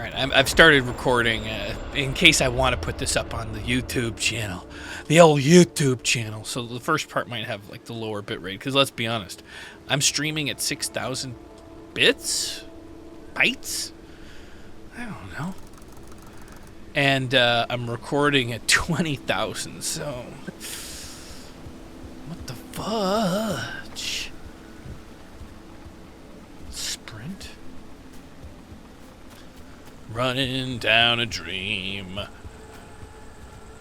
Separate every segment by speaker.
Speaker 1: Alright, I've started recording in case I want to put this up on the YouTube channel. The old YouTube channel. So the first part might have like the lower bit rate. Because let's be honest, I'm streaming at 6,000 bits? Bytes? I don't know. And I'm recording at 20,000, so... What the fudge? Sprint? Running down a dream.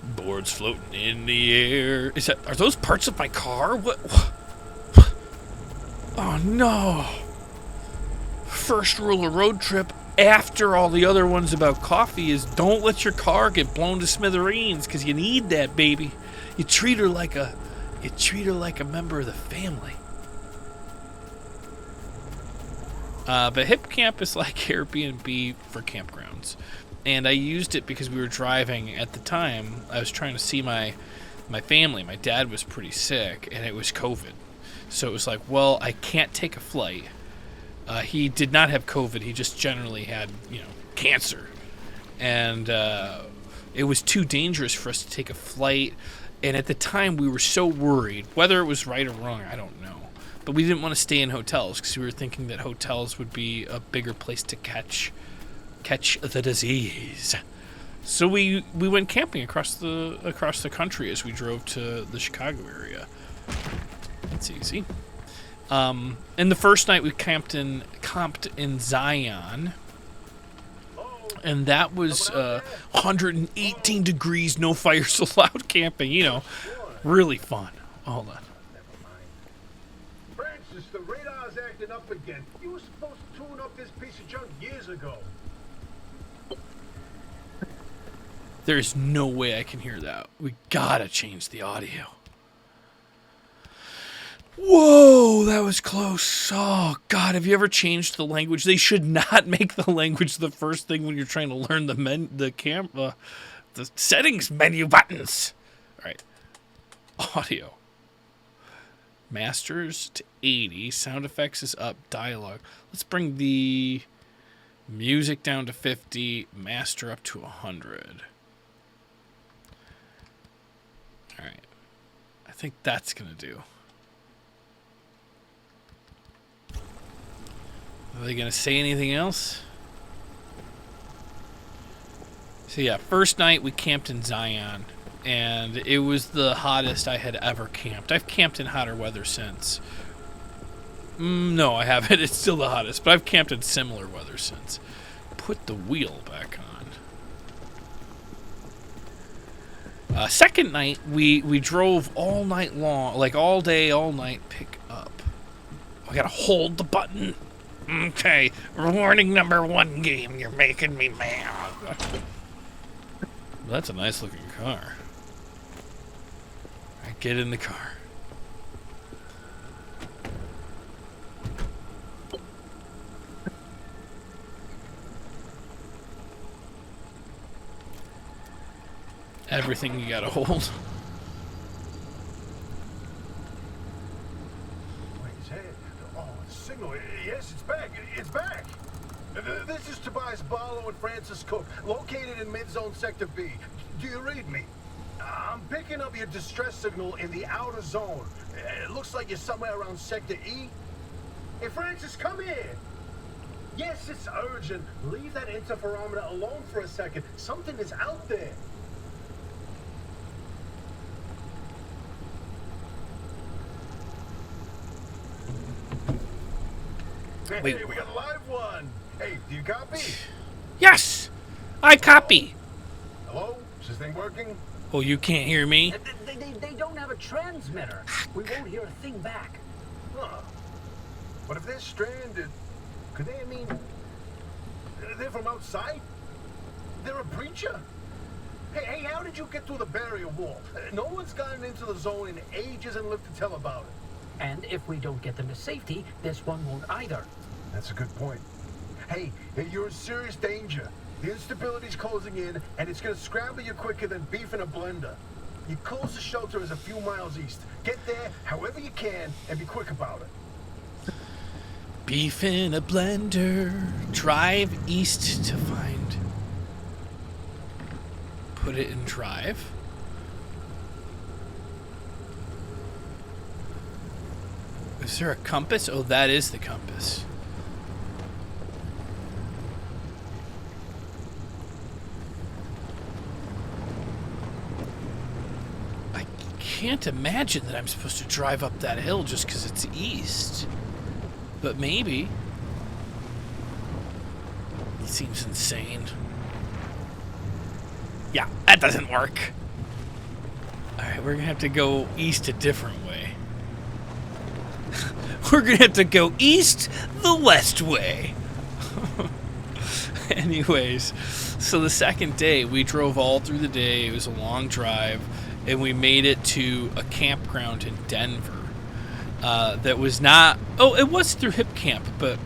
Speaker 1: Boards floating in the air. Are those parts of my car? What? Oh no. First rule of road trip after all the other ones about coffee is don't let your car get blown to smithereens, because you need that, baby. You treat her like a member of the family. But Hip Camp is like Airbnb for campgrounds. And I used it because we were driving at the time. I was trying to see my family. My dad was pretty sick, and it was COVID. So it was like, well, I can't take a flight. He did not have COVID. He just generally had, cancer. And it was too dangerous for us to take a flight. And at the time, we were so worried. Whether it was right or wrong, I don't know. But we didn't want to stay in hotels because we were thinking that hotels would be a bigger place to catch the disease. So we went camping across the country as we drove to the Chicago area. That's easy. And the first night we camped in Zion, and that was 118 degrees, no fires allowed camping. Really fun. Hold on.
Speaker 2: Francis, the radar's acting up again. You were supposed to tune up this piece of junk years ago.
Speaker 1: There's no way I can hear that. We gotta change the audio. Whoa, that was close. Oh, God, have you ever changed the language? They should not make the language the first thing when you're trying to learn the settings menu buttons. All right. Audio. Masters to 80. Sound effects is up. Dialogue. Let's bring the music down to 50. Master up to 100. All right. I think that's going to do. Are they going to say anything else? So yeah, first night we camped in Zion, and it was the hottest I had ever camped. I've camped in hotter weather since. No, I haven't. It's still the hottest, but I've camped in similar weather since. Put the wheel back on. Second night, we drove all night long, like all day, all night, pick up. I gotta hold the button. Okay, warning number 1 game, you're making me mad. That's a nice looking car. All right, get in the car. Everything you gotta hold.
Speaker 2: Yes, it's back. It's back. This is Tobias Barlow and Francis Cook, located in mid-zone Sector B. Do you read me? I'm picking up your distress signal in the outer zone. It looks like you're somewhere around Sector E. Hey, Francis, come here. Yes, it's urgent. Leave that interferometer alone for a second. Something is out there.
Speaker 1: Wait.
Speaker 2: Hey, we got a live one. Hey, do you copy?
Speaker 1: Yes, I copy.
Speaker 2: Hello? Is this thing working?
Speaker 1: Oh, you can't hear me?
Speaker 3: They don't have a transmitter. We won't hear a thing back.
Speaker 2: Huh. But if they're stranded, could they, they're from outside? They're a breacher? Hey, how did you get through the barrier wall? No one's gotten into the zone in ages and lived to tell about it.
Speaker 3: And if we don't get them to safety, this one won't either.
Speaker 2: That's a good point. Hey, you're in serious danger. The instability's closing in, and it's gonna scramble you quicker than beef in a blender. Your closest shelter is a few miles east. Get there however you can, and be quick about it.
Speaker 1: Beef in a blender. Drive east to find. Put it in drive. Is there a compass? Oh, that is the compass. I can't imagine that I'm supposed to drive up that hill just because it's east. But maybe. It seems insane. Yeah, that doesn't work. Alright, we're gonna have to go east a different way. We're gonna have to go east the west way. Anyways, so the second day, we drove all through the day. It was a long drive, and we made it to a campground in Denver. That was not... Oh, it was through Hip Camp, but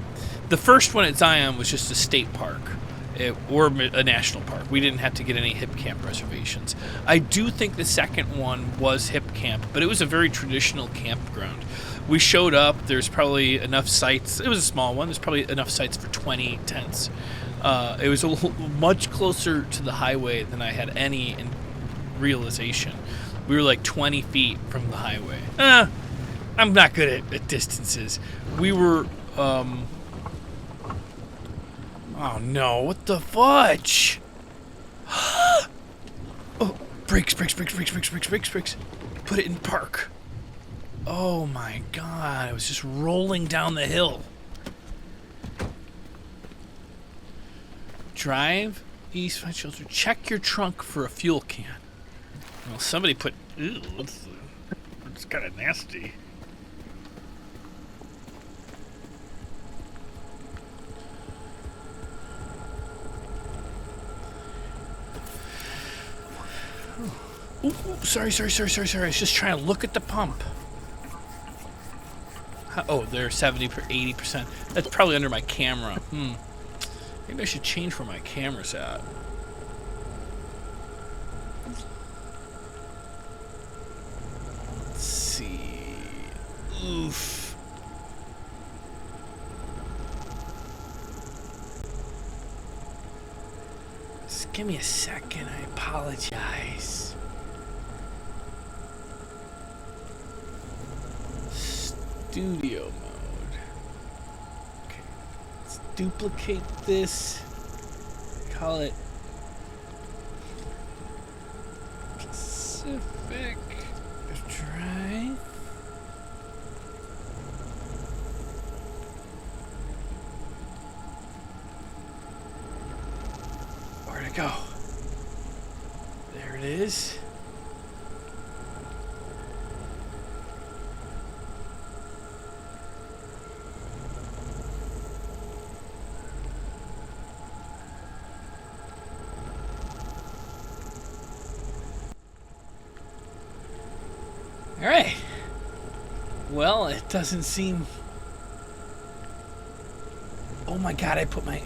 Speaker 1: the first one at Zion was just a state park. Or a national park. We didn't have to get any Hip Camp reservations. I do think the second one was Hip Camp, but it was a very traditional campground. We showed up. There's probably enough sites. It was a small one. There's probably enough sites for 20 tents. It was much closer to the highway than I had any realization. We were like 20 feet from the highway. I'm not good at distances. We were... Oh no, what the fudge? Oh, brakes. Put it in park. Oh my god, I was just rolling down the hill. Drive east, find shelter. Check your trunk for a fuel can. Well, somebody put... Ew, it's kind of nasty. Ooh, sorry. I was just trying to look at the pump. Oh, they're 70 or 80%. That's probably under my camera. Maybe I should change where my camera's at. Let's see. Oof. Just give me a second. I apologize. Studio mode. Okay, let's duplicate this. Call it Pacific Drive. Where'd it go? There it is. Alright. Well, it doesn't seem... Oh my god, I put my...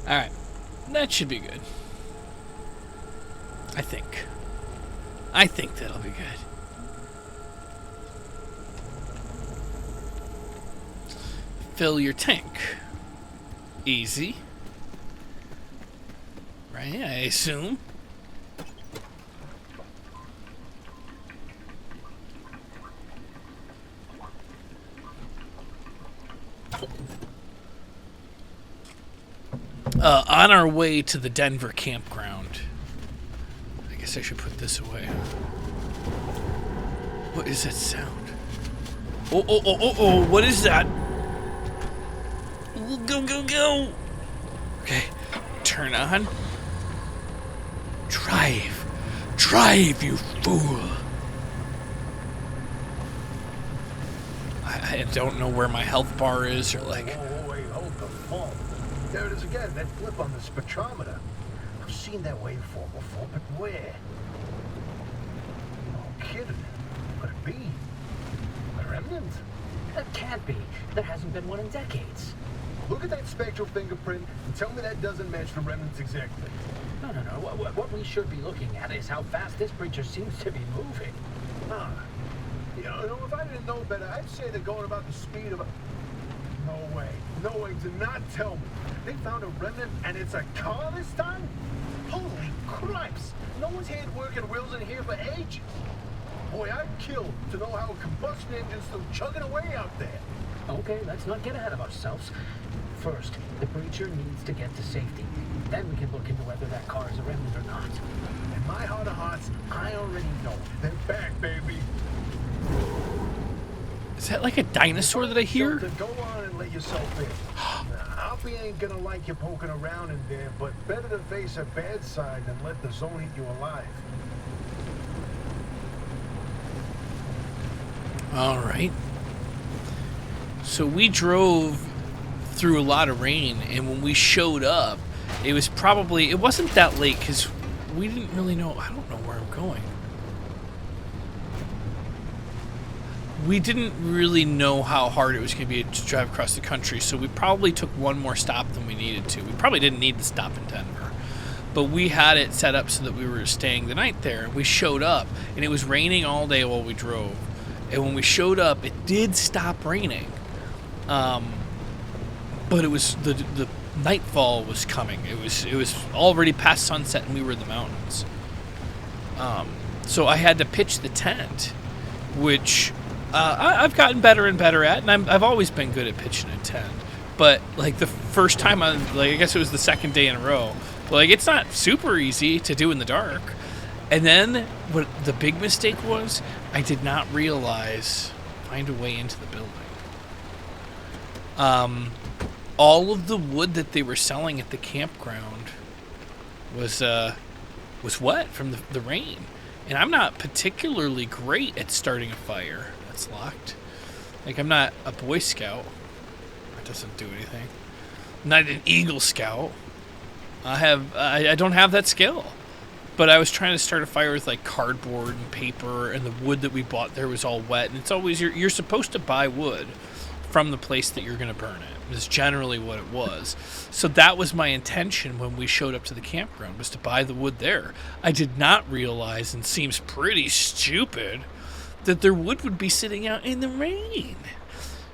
Speaker 1: Alright, that should be good. I think that'll be good. Fill your tank. Easy. Right, I assume. On our way to the Denver campground. I guess I should put this away. What is that sound? Oh, what is that? Go. Okay, turn on. Drive, you fool. I don't know where my health bar is or like...
Speaker 2: Wait, hold the phone. There it is again, that flip on the spectrometer. I've seen that waveform before, but where? kidding. Could it be? A remnant?
Speaker 3: That can't be. There hasn't been one in decades.
Speaker 2: Look at that spectral fingerprint and tell me that doesn't match the remnants exactly.
Speaker 3: No. What we should be looking at is how fast this creature seems to be moving.
Speaker 2: Huh. You know, if I didn't know better, I'd say they're going about the speed of a... No way. No way. Do not tell me. They found a remnant and it's a car this time? Holy cripes! No one's had working wheels in here for ages. Boy, I'd kill to know how a combustion engine's still chugging away out there.
Speaker 3: Okay, let's not get ahead of ourselves. First, the creature needs to get to safety. Then we can look into whether that car is a remnant or not.
Speaker 2: In my heart of hearts, I already know. They're back, baby.
Speaker 1: Is that like a dinosaur that I hear?
Speaker 2: So go on and let yourself in. Alfie ain't gonna like you poking around in there, but better to face a bad side than let the zone eat you alive.
Speaker 1: All right. So we drove through a lot of rain, and when we showed up, it wasn't that late because we didn't really know. I don't know where I'm going. We didn't really know how hard it was going to be to drive across the country, so we probably took one more stop than we needed to. We probably didn't need to stop in Denver, but we had it set up so that we were staying the night there. We showed up, and it was raining all day while we drove. And when we showed up, it did stop raining, but it was the nightfall was coming. It was already past sunset, and we were in the mountains. So I had to pitch the tent, which I've gotten better and better at, and I've always been good at pitching a tent. But like the first time, I guess it was the second day in a row. Like it's not super easy to do in the dark. And then what the big mistake was, I did not find a way into the building. All of the wood that they were selling at the campground was wet from the rain. And I'm not particularly great at starting a fire that's locked. Like, I'm not a Boy Scout. That doesn't do anything. I'm not an Eagle Scout. I don't have that skill. But I was trying to start a fire with like cardboard and paper, and the wood that we bought there was all wet. And it's always you're supposed to buy wood from the place that you're going to burn it. Is generally what it was. So that was my intention when we showed up to the campground, was to buy the wood there. I did not realize, and seems pretty stupid, that their wood would be sitting out in the rain.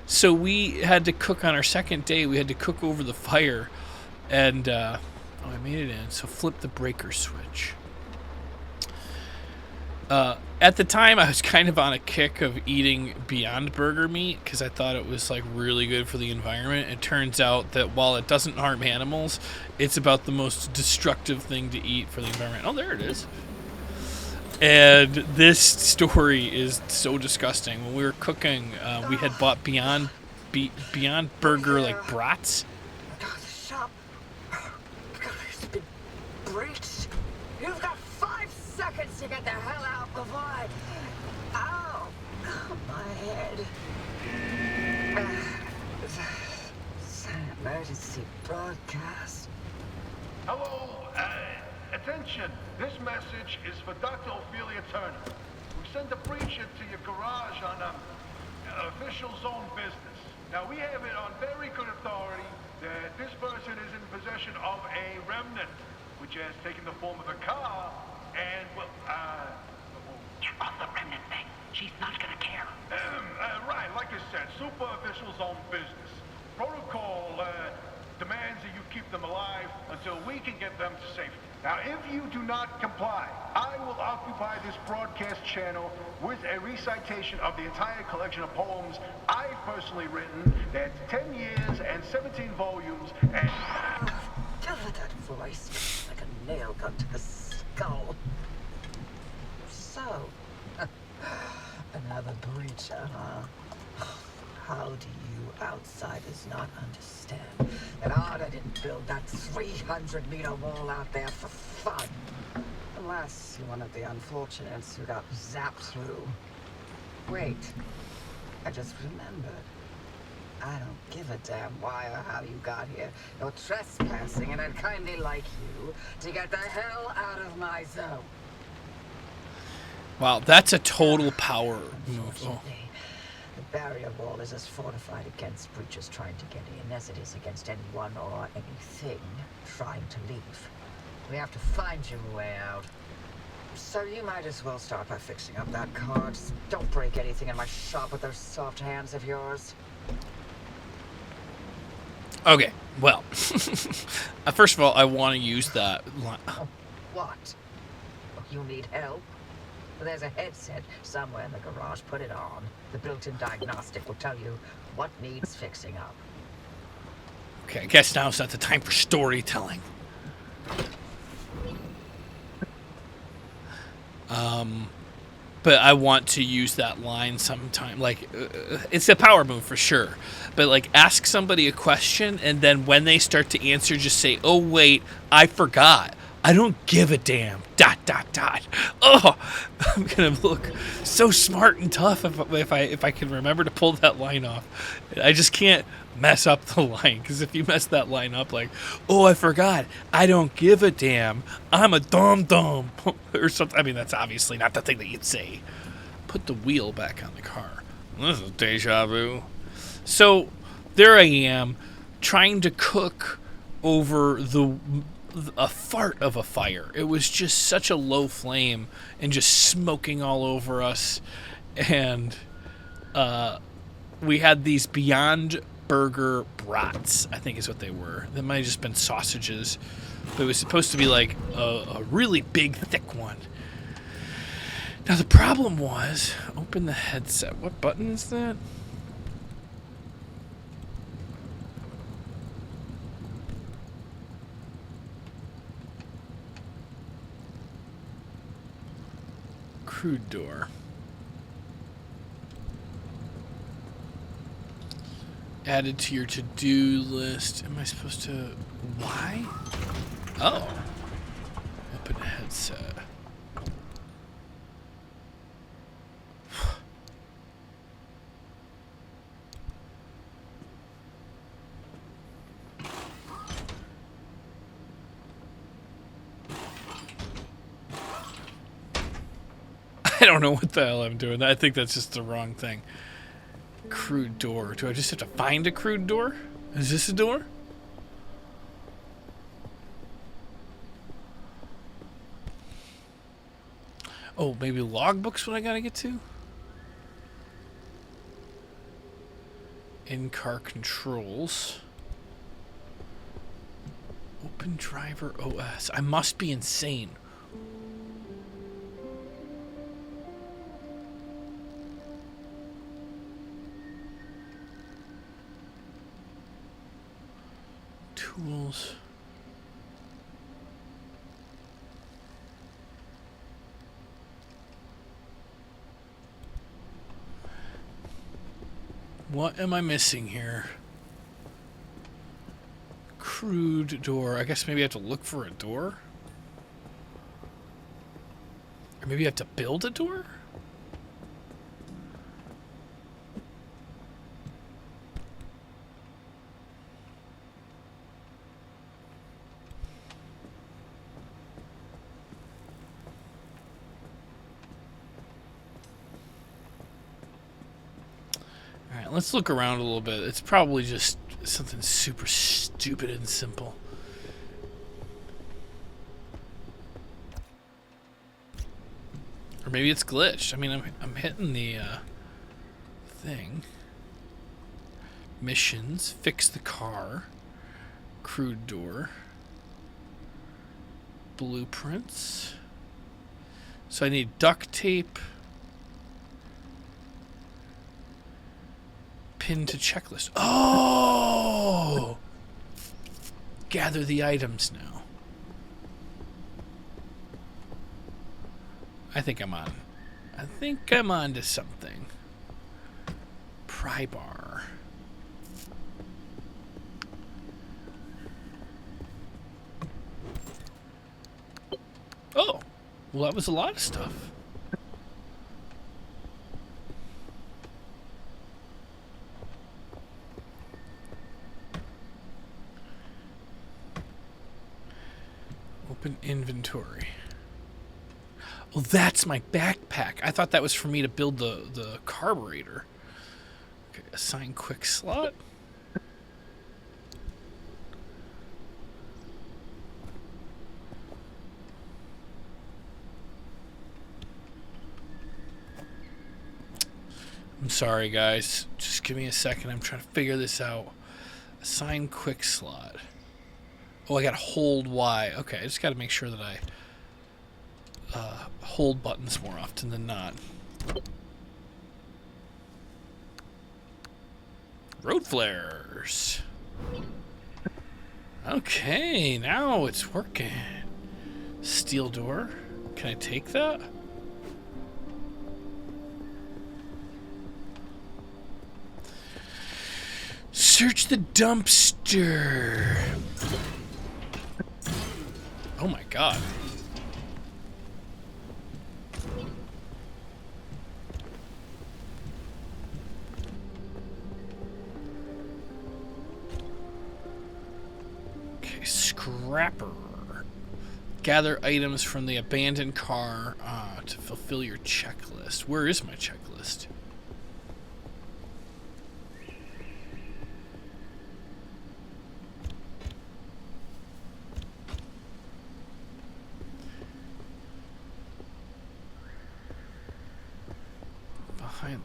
Speaker 1: So we had to cook on our second day. We had to cook over the fire, and I made it in. So flip the breaker switch. At the time, I was kind of on a kick of eating Beyond Burger meat because I thought it was like really good for the environment. It turns out that while it doesn't harm animals, it's about the most destructive thing to eat for the environment. Oh, there it is. And this story is so disgusting. When we were cooking, we had bought Beyond Burger like brats.
Speaker 3: God, the shop. God, it's been breached. You've got 5 seconds to get the hell out before I... Ow! My head. It's an emergency broadcast.
Speaker 2: Hello, attention. This message is for Dr. Ophelia Turner. We sent a breacher to your garage on official zone business. Now, we have it on very good authority that this person is in possession of a remnant, which has taken the form of a car, and, well,
Speaker 4: Get off the remnant thing. She's not gonna care.
Speaker 2: right, like I said, super official zone business. Protocol demands that you keep them alive until we can get them to safety. Now, if you do not comply, I will occupy this broadcast channel with a recitation of the entire collection of poems I've personally written. That's 10 years and 17 volumes, and...
Speaker 3: That voice, like a nail gun to the skull. So, another breacher, huh? How do you outsiders not understand that Arda didn't build that 300-meter wall out there for fun? Unless you're one of the unfortunates who got zapped through. Wait, I just remembered. I don't give a damn why or how you got here. You're trespassing, and I'd kindly like you to get the hell out of my zone.
Speaker 1: Wow, that's a total power move. Oh.
Speaker 3: Unfortunately, the barrier wall is as fortified against breaches trying to get in as it is against anyone or anything trying to leave. We have to find you a way out. So you might as well start by fixing up that car. Just don't break anything in my shop with those soft hands of yours.
Speaker 1: Okay, well, first of all, I want to use that line.
Speaker 3: What? You need help? There's a headset somewhere in the garage. Put it on. The built-in diagnostic will tell you what needs fixing up.
Speaker 1: Okay, I guess now's not the time for storytelling. But I want to use that line sometime. Like, it's a power move for sure. But, like, ask somebody a question, and then when they start to answer, just say, oh, wait, I forgot. I don't give a damn. ... Oh, I'm going to look so smart and tough if I can remember to pull that line off. I just can't mess up the line, because if you mess that line up, like, oh, I forgot. I don't give a damn. I'm a dum-dum. Or something. I mean, that's obviously not the thing that you'd say. Put the wheel back on the car. This is deja vu. So there I am trying to cook over a fart of a fire. It was just such a low flame and just smoking all over us. And we had these Beyond Burger brats, I think is what they were. They might have just been sausages. But it was supposed to be like a really big, thick one. Now the problem was, open the headset. What button is that? Crude door. Added to your to-do list. Am I supposed to... Why? Oh. Open headset. I don't know what the hell I'm doing. I think that's just the wrong thing. Crude door. Do I just have to find a crude door? Is this a door? Oh, maybe logbooks what I gotta get to? In-car controls. Open driver OS. I must be insane. Tools. What am I missing here? Crude door. I guess maybe I have to look for a door? Or maybe I have to build a door? Alright, let's look around a little bit. It's probably just something super stupid and simple. Or maybe it's glitched. I mean, I'm hitting the thing. Missions. Fix the car. Crude door. Blueprints. So I need duct tape. Pin to checklist. Oh! Gather the items now. I think I'm on to something. Pry bar. Oh! Well, that was a lot of stuff. Open inventory. Oh, that's my backpack. I thought that was for me to build the carburetor. Okay, assign quick slot. I'm sorry, guys. Just give me a second. I'm trying to figure this out. Assign quick slot. Oh, I gotta hold Y. Okay, I just gotta make sure that I hold buttons more often than not. Road flares. Okay, now it's working. Steel door. Can I take that? Search the dumpster. Oh my god. Okay, scrapper. Gather items from the abandoned car to fulfill your checklist. Where is my checklist?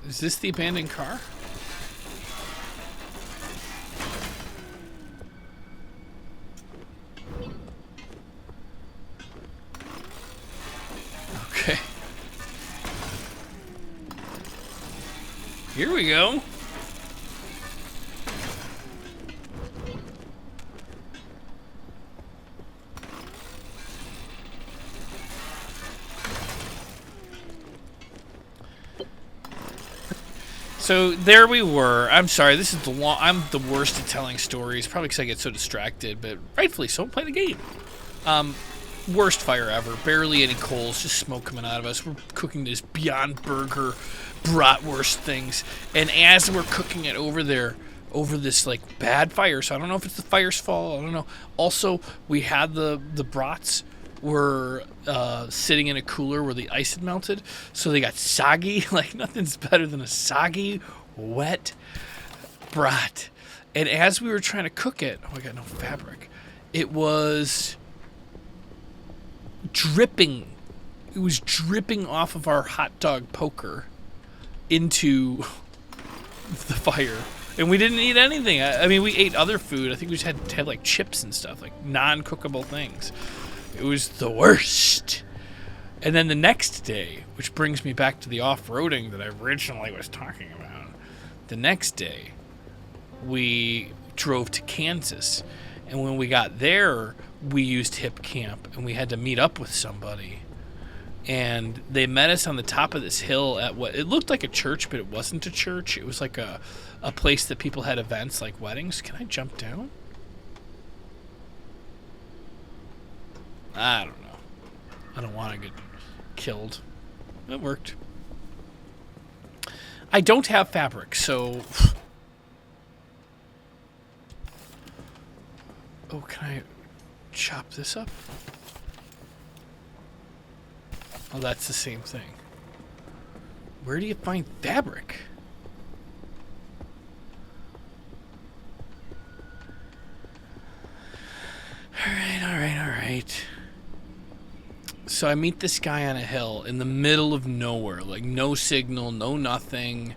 Speaker 1: Is this the abandoned car? Okay. Here we go. So there we were. I'm sorry. This is the long. I'm the worst at telling stories, probably because I get so distracted. But rightfully so. Play the game. Worst fire ever. Barely any coals. Just smoke coming out of us. We're cooking this Beyond Burger bratwurst things, and as we're cooking it over there, over this like bad fire. So I don't know if it's the fire's fault. I don't know. Also, we had the brats were sitting in a cooler where the ice had melted, so they got soggy. Like nothing's better than a soggy, wet brat. And as we were trying to cook it, oh, I got no fabric. It was dripping. It was dripping off of our hot dog poker into the fire. And we didn't eat anything. I mean, we ate other food. I think we just had like chips and stuff, like non-cookable things. It was the worst. And then the next day, which brings me back to the off-roading that I originally was talking about. The next day, we drove to Kansas. And when we got there, we used Hip Camp, and we had to meet up with somebody. And they met us on the top of this hill at what it looked like a church, but it wasn't a church. It was like a place that people had events like weddings. Can I jump down? I don't know. I don't want to get killed. It worked. I don't have fabric, so... Oh, can I chop this up? Oh, that's the same thing. Where do you find fabric? Alright. So I meet this guy on a hill in the middle of nowhere, like no signal, no nothing.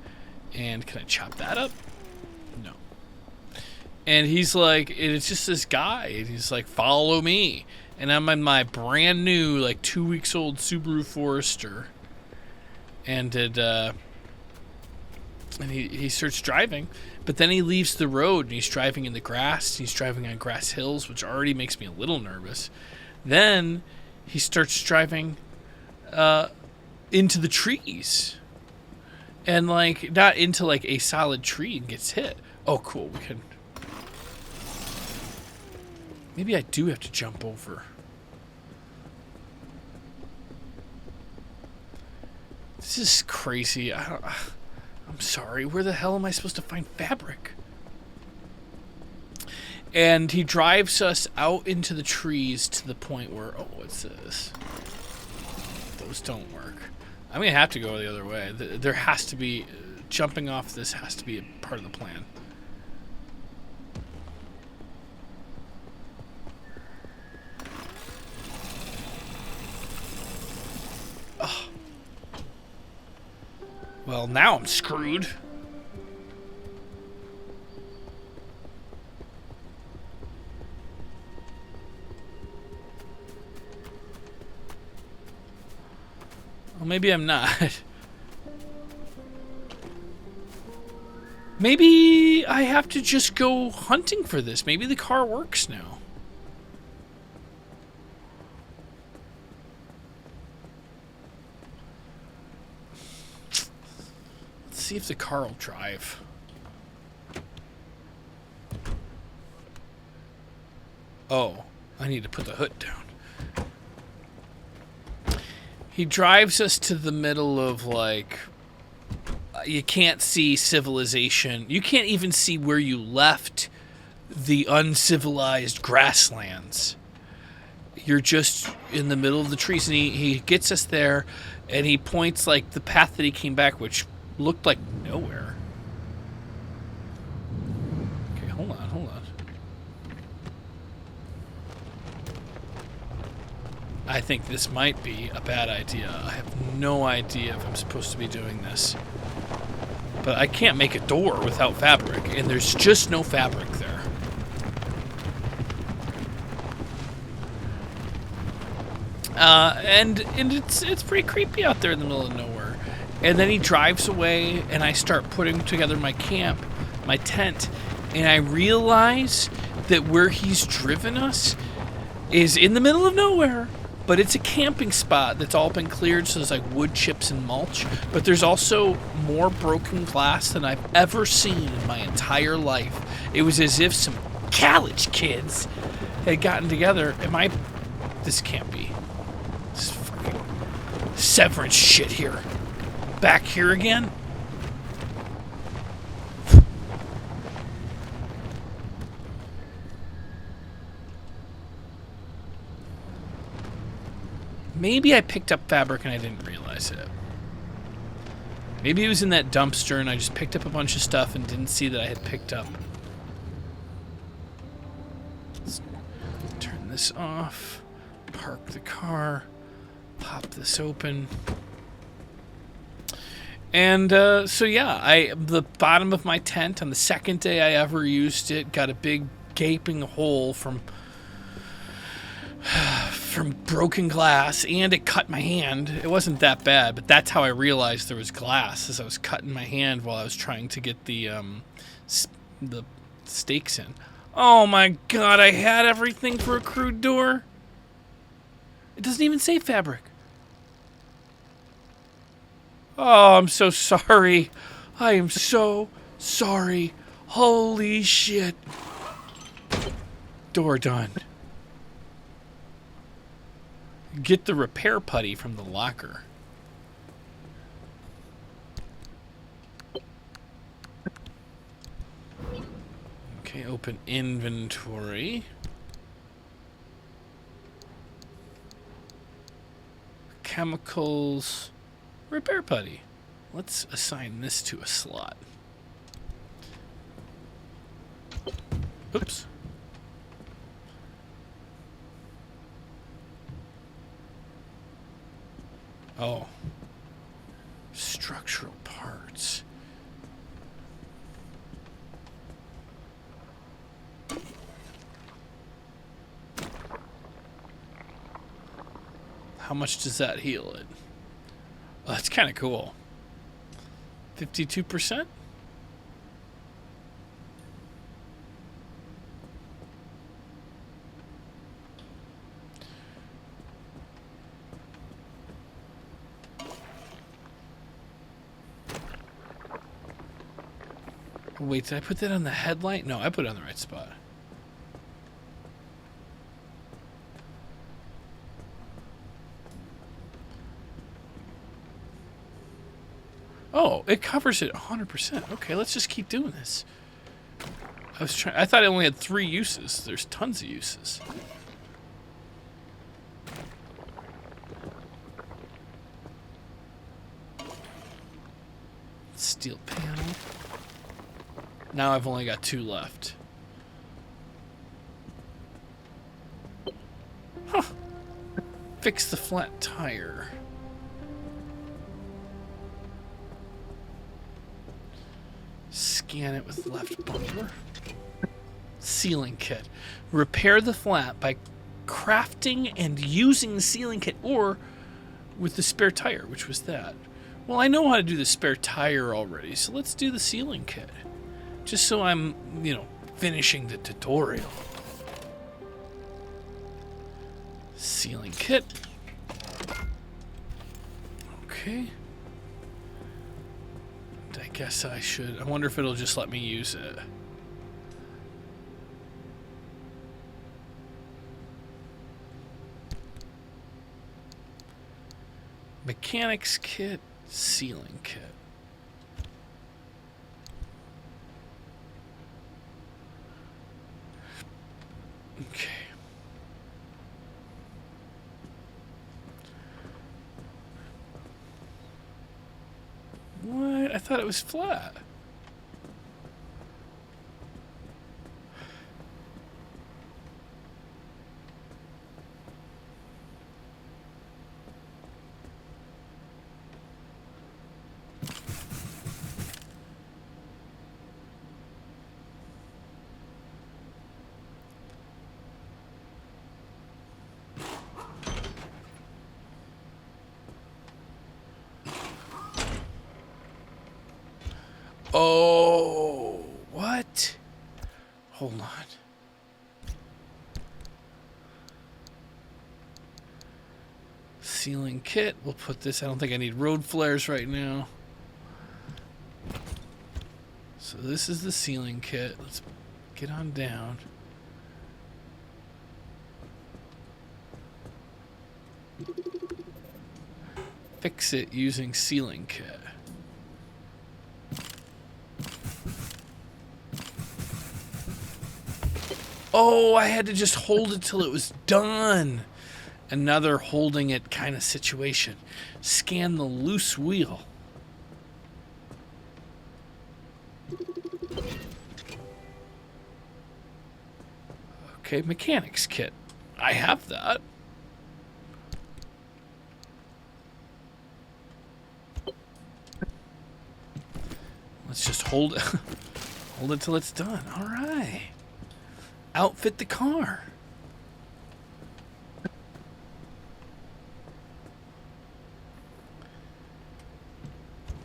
Speaker 1: And can I chop that up? No. And he's like, it's just this guy, and he's like, follow me. And I'm in my brand new, like 2 weeks old Subaru Forester. And he starts driving, but then he leaves the road and he's driving in the grass. He's driving on grass hills, which already makes me a little nervous. Then he starts driving into the trees, and like not into like a solid tree, and gets hit. Oh, cool. We can. Maybe I do have to jump over. This is crazy. I'm sorry. Where the hell am I supposed to find fabric? And he drives us out into the trees to the point where... Oh, what's this? The those don't work. I'm gonna have to go the other way. There has to be jumping off this has to be a part of the plan. Oh. Well, now I'm screwed. Well, maybe I'm not. Maybe I have to just go hunting for this. Maybe the car works now. Let's see if the car will drive. Oh, I need to put the hood down. He drives us to the middle of, like, you can't see civilization. You can't even see where you left the uncivilized grasslands. You're just in the middle of the trees, and he gets us there, and he points, like, the path that he came back, which looked like nowhere. Okay, hold on. I think this might be a bad idea. I have no idea if I'm supposed to be doing this. But I can't make a door without fabric, and there's just no fabric there. And it's pretty creepy out there in the middle of nowhere. And then he drives away, and I start putting together my camp, my tent, and I realize that where he's driven us is in the middle of nowhere. But it's a camping spot that's all been cleared, so there's like wood chips and mulch. But there's also more broken glass than I've ever seen in my entire life. It was as if some college kids had gotten together. This can't be. This fucking Severance shit here. Back here again? Maybe I picked up fabric and I didn't realize it. Maybe it was in that dumpster and I just picked up a bunch of stuff and didn't see that I had picked up. Let's turn this off. Park the car. Pop this open. And so yeah, the bottom of my tent on the second day I ever used it got a big gaping hole from broken glass, and it cut my hand. It wasn't that bad, but that's how I realized there was glass, as I was cutting my hand while I was trying to get the stakes in. Oh my god, I had everything for a crude door. It doesn't even say fabric. Oh, I'm so sorry. I am so sorry. Holy shit. Door done. Get the repair putty from the locker. Okay, open inventory. Chemicals. Repair putty. Let's assign this to a slot. Oops. Oh. Structural parts. How much does that heal it? Oh, that's kind of cool. 52%? Wait, did I put that on the headlight? No, I put it on the right spot. Oh, it covers it 100%. Okay, let's just keep doing this. I thought it only had 3 uses. There's tons of uses. steel panel. Now I've only got 2 left. Huh. Fix the flat tire. Scan it with left bumper. Sealing kit. Repair the flat by crafting and using the sealing kit, or with the spare tire, which was that. Well, I know how to do the spare tire already, so let's do the sealing kit. Just so I'm, you know, finishing the tutorial. Sealing kit. Okay. I guess I should. I wonder if it'll just let me use it. Mechanics kit, sealing kit. Okay. What? I thought it was flat. Oh, what? Hold on. Sealing kit. We'll put this. I don't think I need road flares right now. So this is the sealing kit. Let's get on down. Fix it using sealing kit. Oh, I had to just hold it till it was done. Another holding it kind of situation. Scan the loose wheel. Okay, mechanics kit. I have that. Let's just hold it. Hold it till it's done. All right. Outfit the car.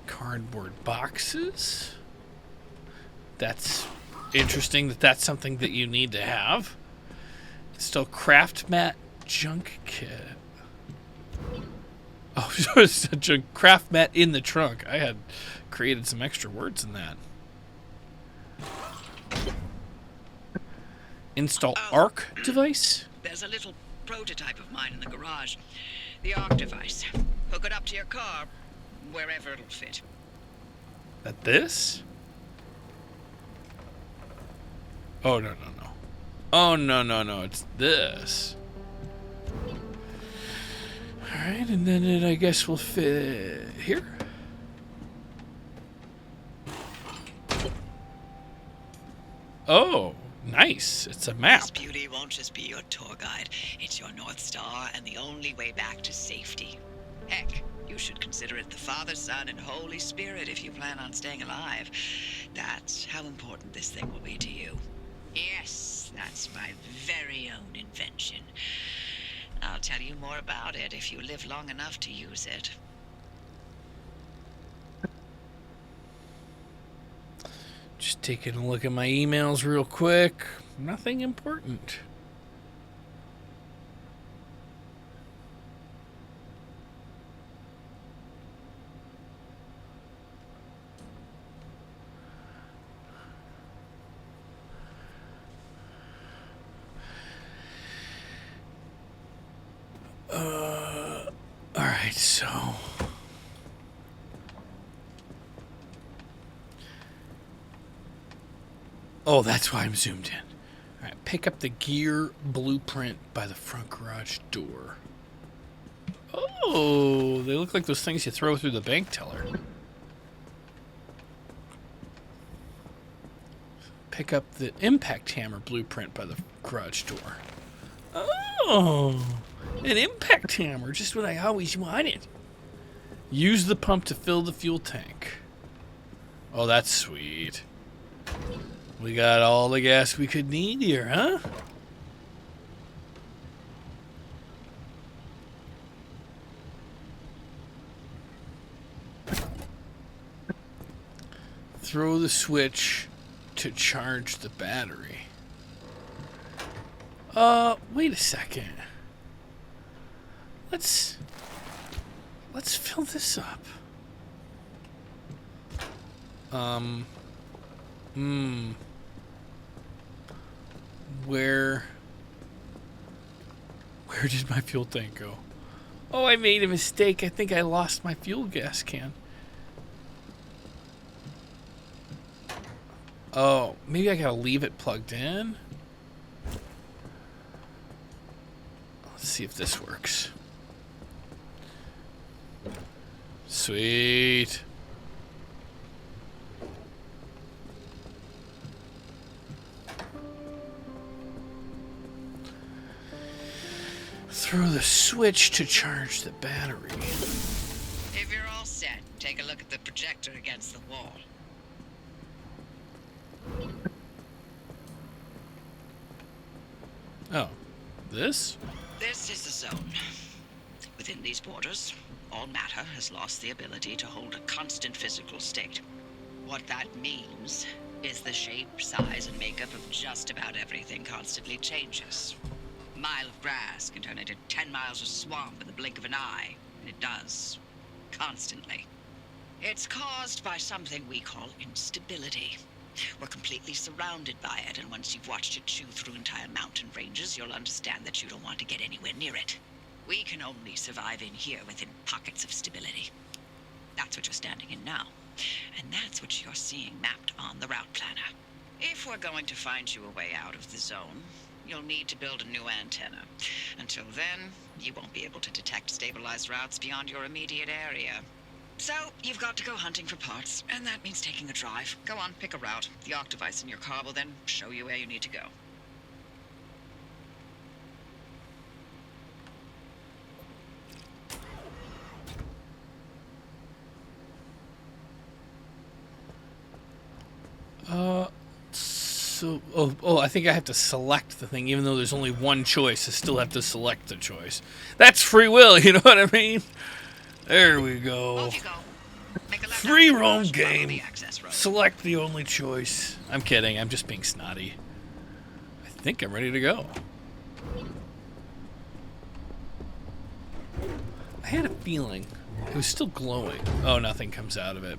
Speaker 1: Cardboard boxes. That's interesting that that's something that you need to have. Still craft mat junk kit. Oh, so it's a junk craft mat in the trunk. I had created some extra words in that. Install ARC device?
Speaker 4: There's a little prototype of mine in the garage. The ARC device. Hook it up to your car, wherever it'll fit.
Speaker 1: At this? Oh, no. Oh, no. It's this. Alright, and then it, I guess, will fit here. Oh, nice. It's a map.
Speaker 4: This beauty won't just be your tour guide. It's your North Star and the only way back to safety. Heck, you should consider it the Father, Son, and Holy Spirit if you plan on staying alive. That's how important this thing will be to you. Yes, that's my very own invention. I'll tell you more about it if you live long enough to use it.
Speaker 1: Just taking a look at my emails real quick. Nothing important. All right, so oh, that's why I'm zoomed in. All right, pick up the gear blueprint by the front garage door. Oh, they look like those things you throw through the bank teller. pick up the impact hammer blueprint by the garage door. Oh, an impact hammer, just what I always wanted. Use the pump to fill the fuel tank. Oh, that's sweet. We got all the gas we could need here, huh? Throw the switch to charge the battery. Wait a second. Let's fill this up. Where did my fuel tank go? Oh, I made a mistake. I think I lost my fuel gas can. Oh, maybe I gotta leave it plugged in. Let's see if this works. Sweet. Throw the switch to charge the battery.
Speaker 4: If you're all set, take a look at the projector against the wall.
Speaker 1: Oh, this?
Speaker 4: This is the zone. Within these borders, all matter has lost the ability to hold a constant physical state. What that means is the shape, size, and makeup of just about everything constantly changes. A mile of grass can turn into 10 miles of swamp in the blink of an eye, and it does. Constantly. It's caused by something we call instability. We're completely surrounded by it, and once you've watched it chew through entire mountain ranges, you'll understand that you don't want to get anywhere near it. We can only survive in here within pockets of stability. That's what you're standing in now. And that's what you're seeing mapped on the route planner. If we're going to find you a way out of the zone, you'll need to build a new antenna. Until then, you won't be able to detect stabilized routes beyond your immediate area. So, you've got to go hunting for parts, and that means taking a drive. Go on, pick a route. The arc device in your car will then show you where you need to go.
Speaker 1: I think I have to select the thing, even though there's only one choice. I still have to select the choice. That's free will, you know what I mean? There we go.
Speaker 4: Off you go. Make a left
Speaker 1: Free
Speaker 4: out of the
Speaker 1: roam
Speaker 4: garage, follow
Speaker 1: game.
Speaker 4: the access road.
Speaker 1: Select the only choice. I'm kidding. I'm just being snotty. I think I'm ready to go. I had a feeling it was still glowing. Oh, nothing comes out of it.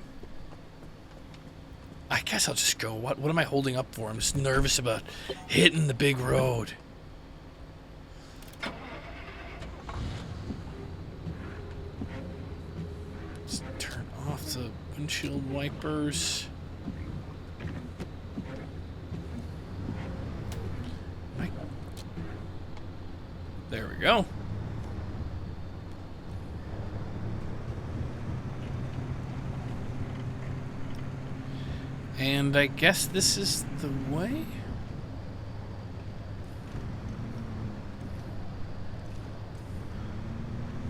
Speaker 1: I guess I'll just go. What am I holding up for? I'm just nervous about hitting the big road. Just turn off the windshield wipers. There we go. And I guess this is the way?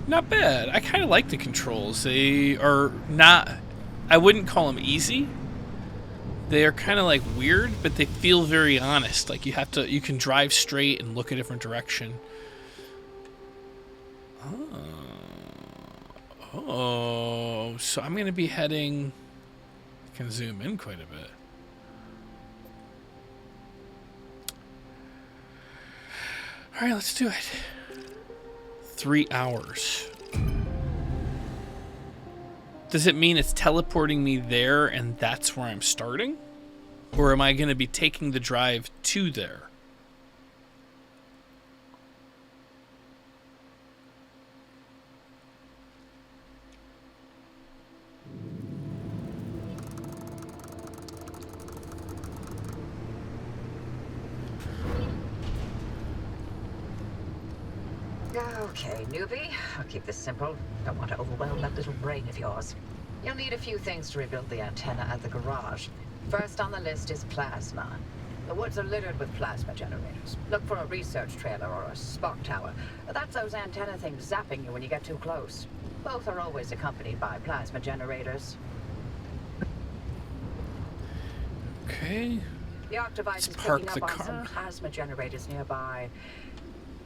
Speaker 1: Not bad. I kind of like the controls. They are not... I wouldn't call them easy. They are kind of like weird, but they feel very honest. Like you can drive straight and look a different direction. Oh, so I'm going to be heading... I can zoom in quite a bit. All right, let's do it. 3 hours. Does it mean it's teleporting me there and that's where I'm starting? Or am I going to be taking the drive to there?
Speaker 3: Okay, newbie. I'll keep this simple. Don't want to overwhelm that little brain of yours. You'll need a few things to rebuild the antenna at the garage. First on the list is plasma. The woods are littered with plasma generators. Look for a research trailer or a spark tower. That's those antenna things zapping you when you get too close. Both are always accompanied by plasma generators.
Speaker 1: Okay.
Speaker 3: The ARC device is
Speaker 1: park
Speaker 3: picking
Speaker 1: the
Speaker 3: up on
Speaker 1: car.
Speaker 3: some plasma generators nearby.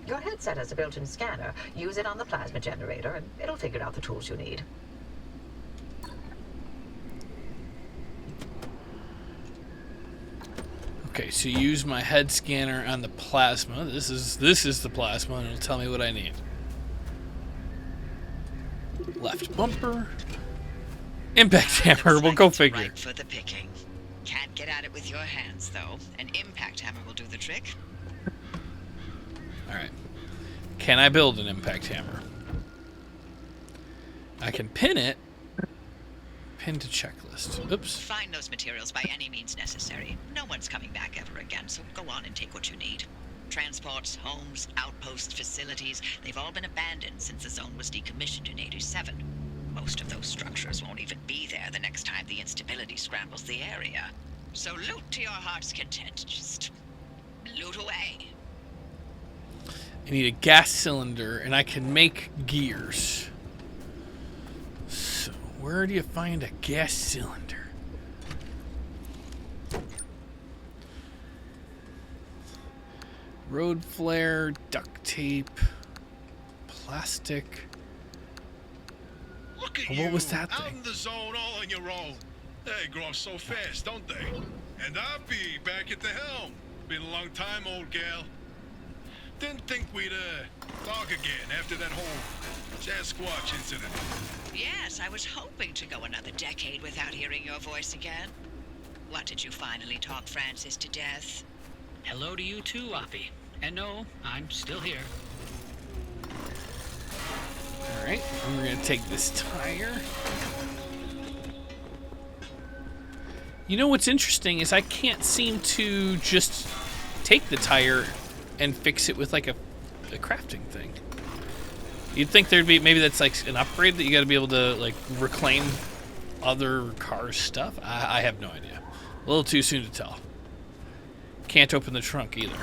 Speaker 3: Your headset has a built-in scanner. Use it on the plasma generator, and it'll figure out the tools you need.
Speaker 1: Okay, so use my head scanner on the plasma. This is the plasma, and it'll tell me what I need. Left bumper. Impact hammer.
Speaker 4: Looks
Speaker 1: We'll
Speaker 4: like
Speaker 1: go
Speaker 4: it's
Speaker 1: figure.
Speaker 4: ripe for the picking. Can't get at it with your hands, though. An impact hammer will do the trick.
Speaker 1: All right. Can I build an impact hammer? I can pin it. Pin to checklist. Oops.
Speaker 4: Find those materials by any means necessary. No one's coming back ever again, so go on and take what you need. Transports, homes, outposts, facilities, they've all been abandoned since the zone was decommissioned in 87. Most of those structures won't even be there the next time the instability scrambles the area. So loot to your heart's content. Just loot away.
Speaker 1: I need a gas cylinder, and I can make gears. So, where do you find a gas cylinder? Road flare, duct tape, plastic.
Speaker 5: Look at
Speaker 1: What
Speaker 5: you,
Speaker 1: was that
Speaker 5: out
Speaker 1: thing?
Speaker 5: in the zone all on your own. They grow up so fast, don't they? And I'll be back at the helm. Been a long time, old gal. Didn't think we'd, talk again after that whole Sasquatch incident.
Speaker 4: Yes, I was hoping to go another decade without hearing your voice again. What, did you finally talk Francis to death?
Speaker 6: Hello to you too, Oppie. And no, I'm still here.
Speaker 1: Alright, and we're going to take this tire. You know what's interesting is I can't seem to just take the tire and fix it with like a crafting thing. You'd think there'd be, maybe that's like an upgrade that you got to be able to like reclaim other cars' stuff. I have no idea. A little too soon to tell. Can't open the trunk either.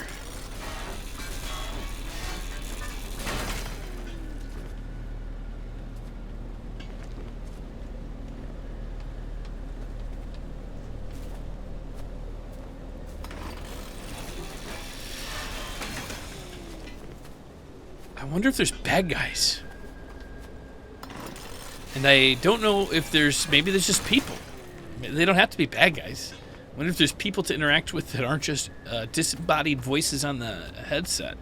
Speaker 1: I wonder if there's bad guys. And I don't know if there's, maybe there's just people. They don't have to be bad guys. I wonder if there's people to interact with that aren't just disembodied voices on the headset.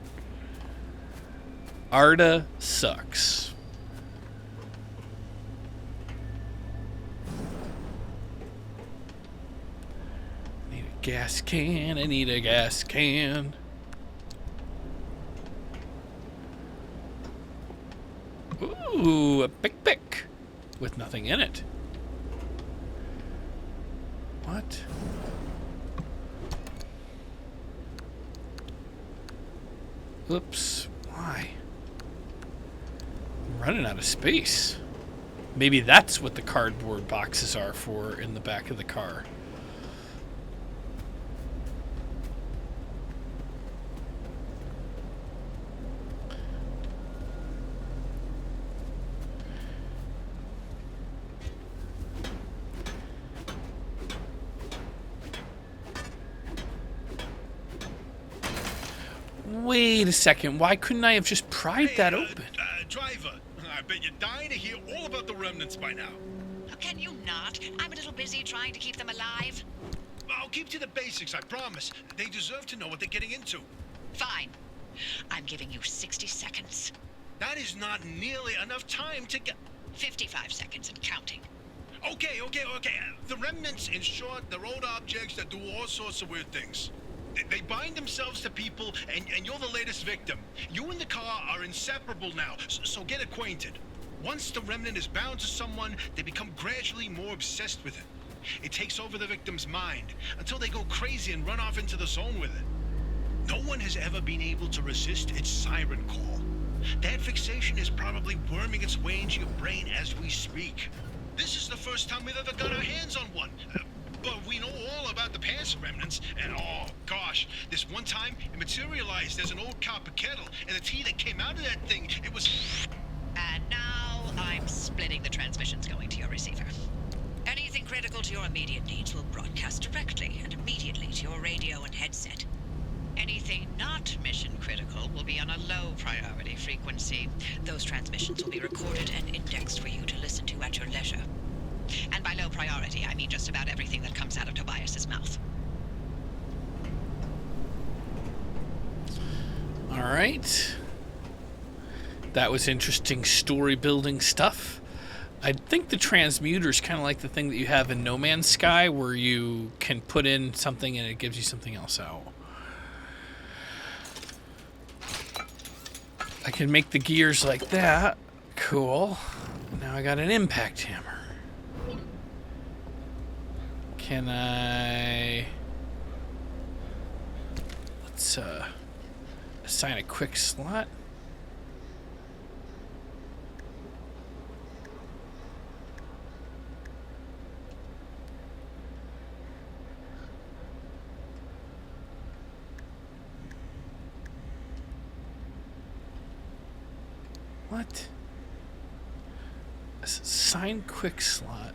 Speaker 1: Arda sucks. Need a gas can, I need a gas can. Ooh, a pick with nothing in it. What? Oops. Why? I'm running out of space. Maybe that's what the cardboard boxes are for in the back of the car. Wait a second. Why couldn't I have just pried that open?
Speaker 5: Driver, I bet you're dying to hear all about the remnants by now.
Speaker 4: Can you not? I'm a little busy trying to keep them alive.
Speaker 5: I'll keep to the basics, I promise. They deserve to know what they're getting into.
Speaker 4: Fine. I'm giving you 60 seconds.
Speaker 5: That is not nearly enough time to get...
Speaker 4: 55 seconds and counting.
Speaker 5: Okay. The remnants, in short, they're old objects that do all sorts of weird things. They bind themselves to people, and you're the latest victim. You and the car are inseparable now, so get acquainted. Once the remnant is bound to someone, they become gradually more obsessed with it. It takes over the victim's mind, until they go crazy and run off into the zone with it. No one has ever been able to resist its siren call. That fixation is probably worming its way into your brain as we speak. This is the first time we've ever got our hands on one. But we know all lots of remnants, and oh gosh, this one time it materialized as an old copper kettle, and the tea that came out of that thing, it was...
Speaker 4: And now I'm splitting the transmissions going to your receiver. Anything critical to your immediate needs will broadcast directly and immediately to your radio and headset. Anything not mission critical will be on a low priority frequency. Those transmissions will be recorded and indexed for you to listen to at your leisure. And by low priority, I mean just about everything that comes out of Tobias's mouth.
Speaker 1: All right. That was interesting story building stuff. I think the transmuter is kind of like the thing that you have in No Man's Sky, where you can put in something and it gives you something else out. I can make the gears like that. Cool. Now I got an impact hammer. Can I... Let's assign a quick slot. What? Assign quick slot.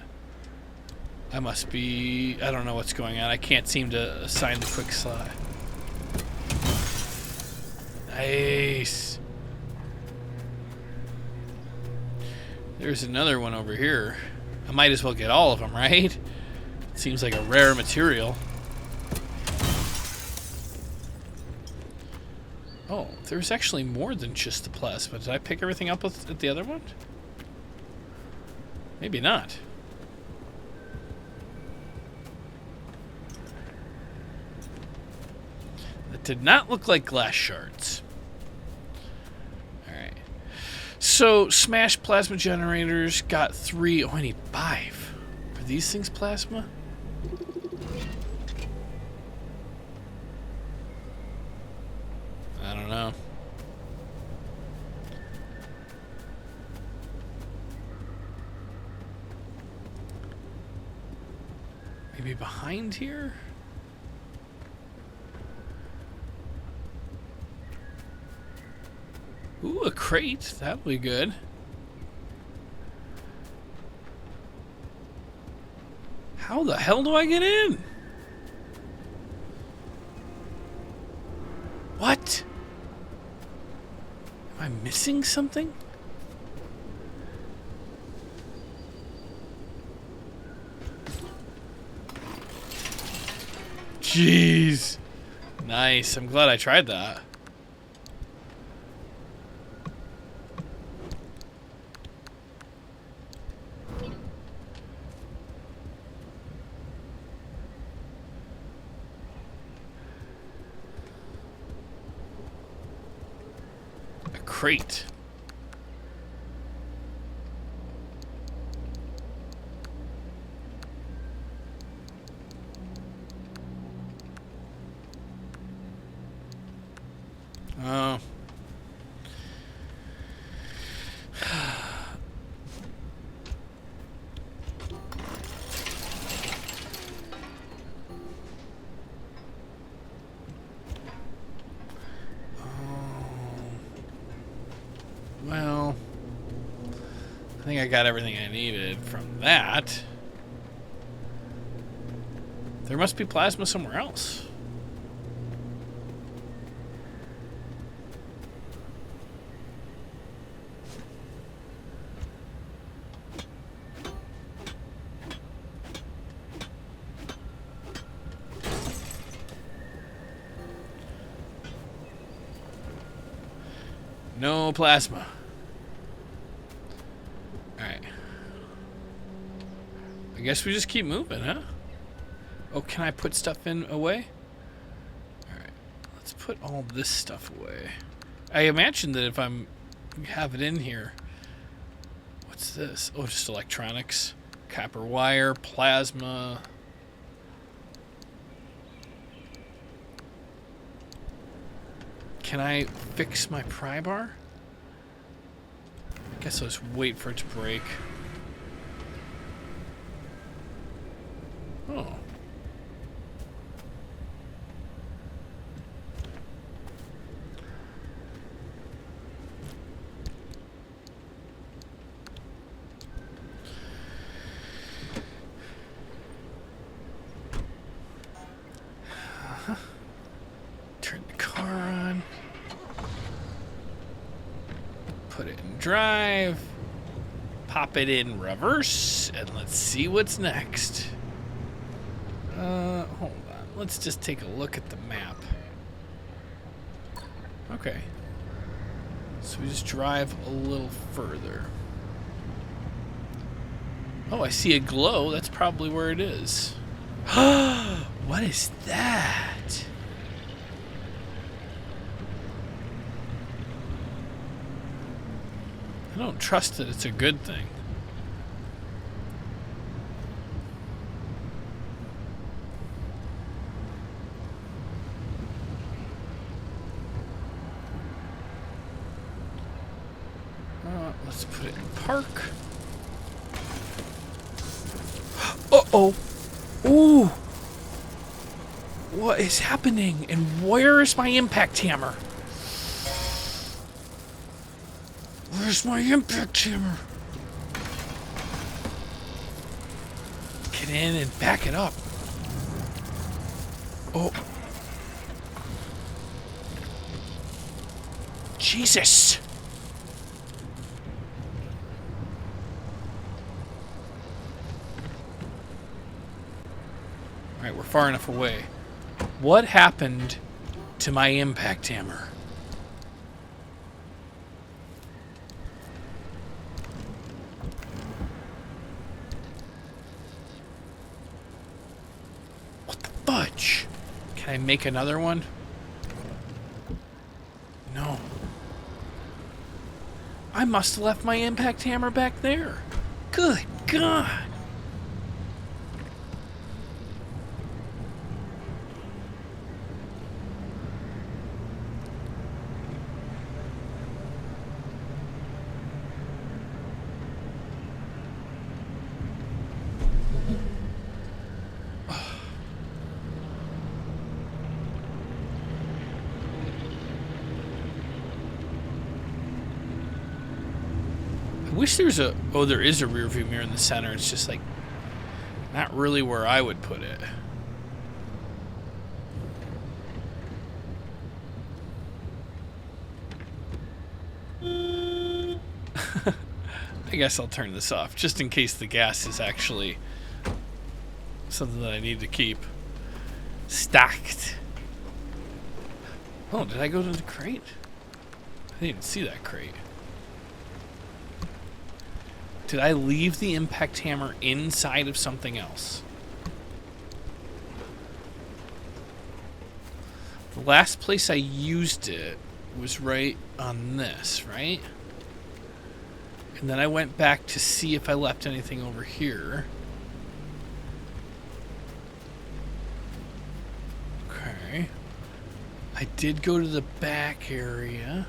Speaker 1: I must be... I don't know what's going on. I can't seem to assign the quick slot. Nice. There's another one over here. I might as well get all of them, right? Seems like a rare material. Oh, there's actually more than just the plasma. Did I pick everything up at the other one? Maybe not. That did not look like glass shards. Alright. So, smash plasma generators. Got 3. Oh, I need 5. Are these things plasma? I don't know. Maybe behind here? Ooh, a crate. That'll be good. How the hell do I get in? What? Am I missing something? Jeez. Nice. I'm glad I tried that. A crate. Oh. Well, I think I got everything I needed from that. There must be plasma somewhere else. No plasma. Alright. I guess we just keep moving, huh? Oh, can I put stuff in away? Alright. Let's put all this stuff away. I imagine that if I'm have it in here. What's this? Oh, just electronics. Copper wire, plasma. Can I fix my pry bar? I guess I'll just wait for it to break. Oh. drive, pop it in reverse, and let's see what's next. Hold on. Let's just take a look at the map. Okay. So we just drive a little further. Oh, I see a glow. That's probably where it is. What is that? I don't trust that it's a good thing. Let's put it in park. Uh-oh. Ooh. What is happening? And where is my impact hammer? Where's my impact hammer? Get in and back it up. Oh. Jesus. Alright, we're far enough away. What happened to my impact hammer? What the fudge? Can I make another one? No. I must have left my impact hammer back there. Good God. I wish there's a... Oh, there is a rear view mirror in the center. It's just like... not really where I would put it. I guess I'll turn this off, just in case the gas is actually something that I need to keep stacked. Oh, did I go to the crate? I didn't even see that crate. Did I leave the impact hammer inside of something else? The last place I used it was right on this, right? And then I went back to see if I left anything over here. Okay. I did go to the back area.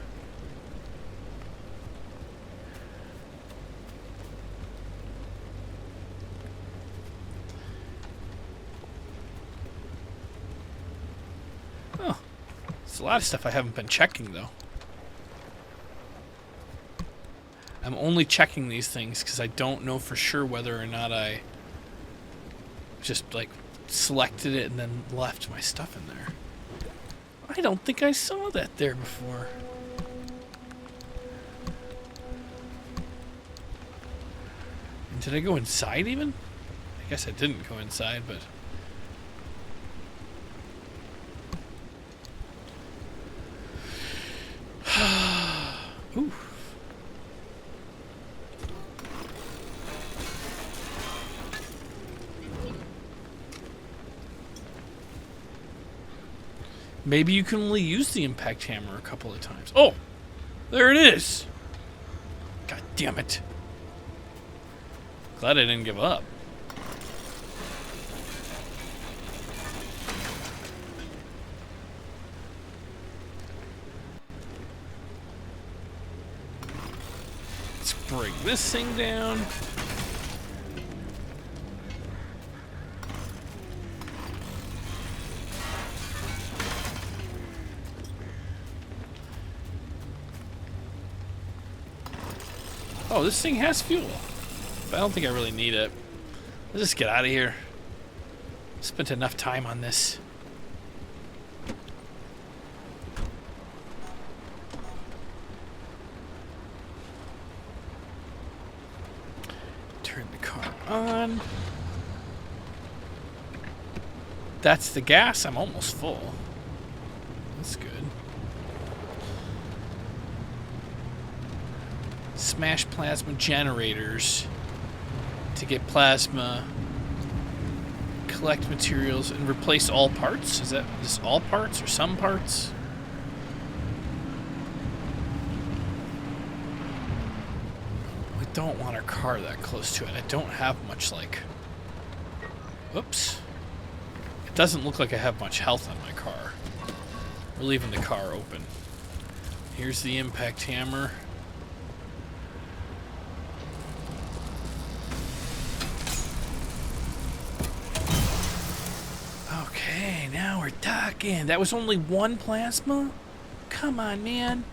Speaker 1: Oh. There's a lot of stuff I haven't been checking, though. I'm only checking these things because I don't know for sure whether or not I just, like, selected it and then left my stuff in there. I don't think I saw that there before. And did I go inside even? I guess I didn't go inside, but... Ooh. Maybe you can only use the impact hammer a couple of times. Oh! There it is! God damn it. Glad I didn't give up. Let's bring this thing down. Oh, this thing has fuel. But I don't think I really need it. Let's just get out of here. Spent enough time on this. on. That's the gas. I'm almost full. That's good. Smash plasma generators to get plasma. Collect materials and replace all parts? Is that just all parts or some parts? We don't want our car that close to it. I don't have much, like... Oops. It doesn't look like I have much health on my car. We're leaving the car open. Here's the impact hammer. Okay, now we're talking. That was only one plasma? Come on, man.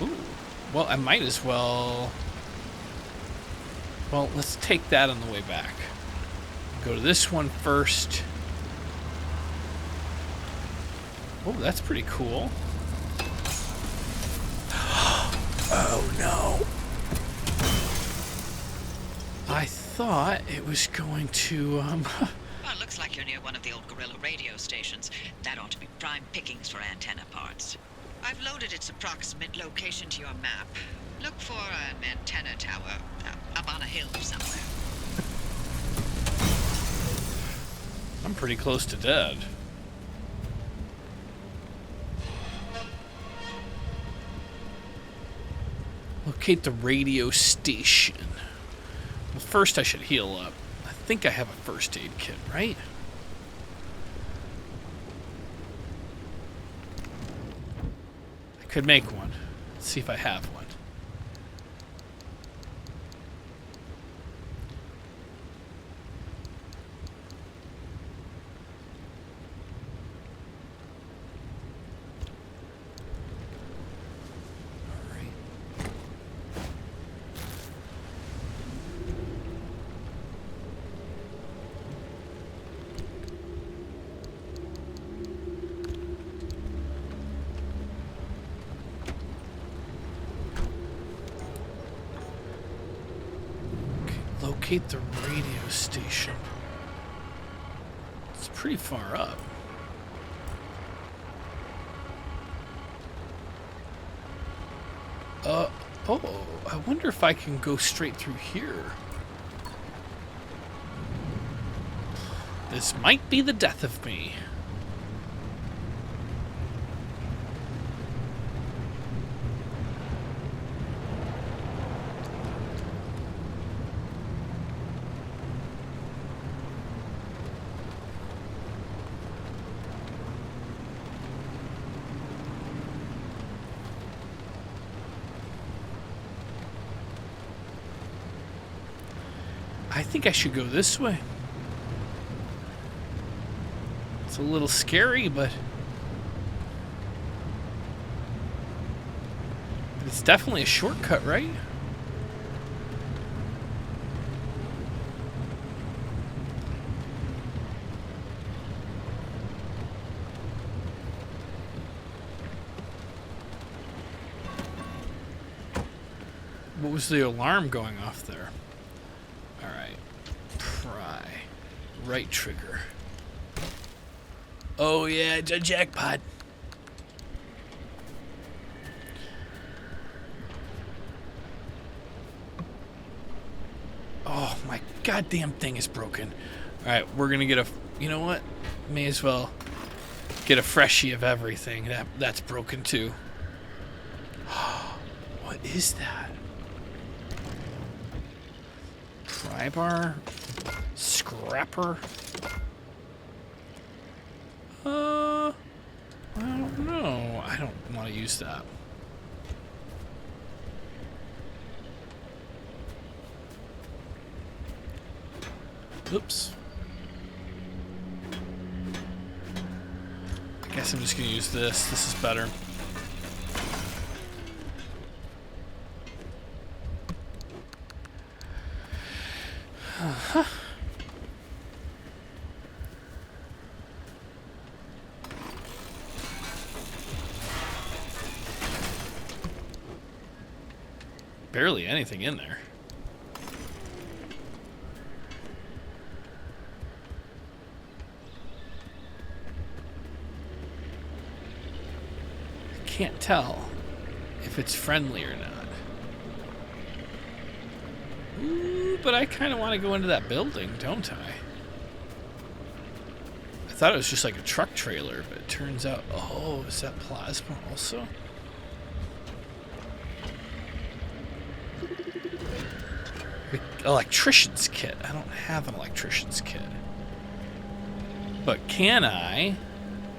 Speaker 1: Ooh. Well, I might as well... Well, let's take that on the way back. Go to this one first. Oh, that's pretty cool. Oh, no. I thought it was going to,
Speaker 4: Well, it looks like you're near one of the old guerrilla radio stations. That ought to be prime pickings for antenna parts. I've loaded its approximate location to your map. Look for an antenna tower up on a hill somewhere.
Speaker 1: I'm pretty close to dead. Locate the radio station. Well, first I should heal up. I think I have a first aid kit, right? I could make one. Let's see if I have one. Locate the radio station. It's pretty far up. Oh, I wonder if I can go straight through here. This might be the death of me. I think I should go this way. It's a little scary, but it's definitely a shortcut, right? What was the alarm going off there? Alright. Pry. Right trigger. Oh yeah, it's a jackpot. Oh, my goddamn thing is broken. Alright, we're gonna get a... You know what? May as well get a freshie of everything. That's broken too. What is that? Pry bar? Scrapper? I don't know. I don't want to use that. Oops. I guess I'm just going to use this. This is better. barely anything in there. I can't tell if it's friendly or not. Ooh, but I kind of want to go into that building, don't I? I thought it was just like a truck trailer, but it turns out... Oh, is that plasma also? Electrician's kit. I don't have an electrician's kit. But can I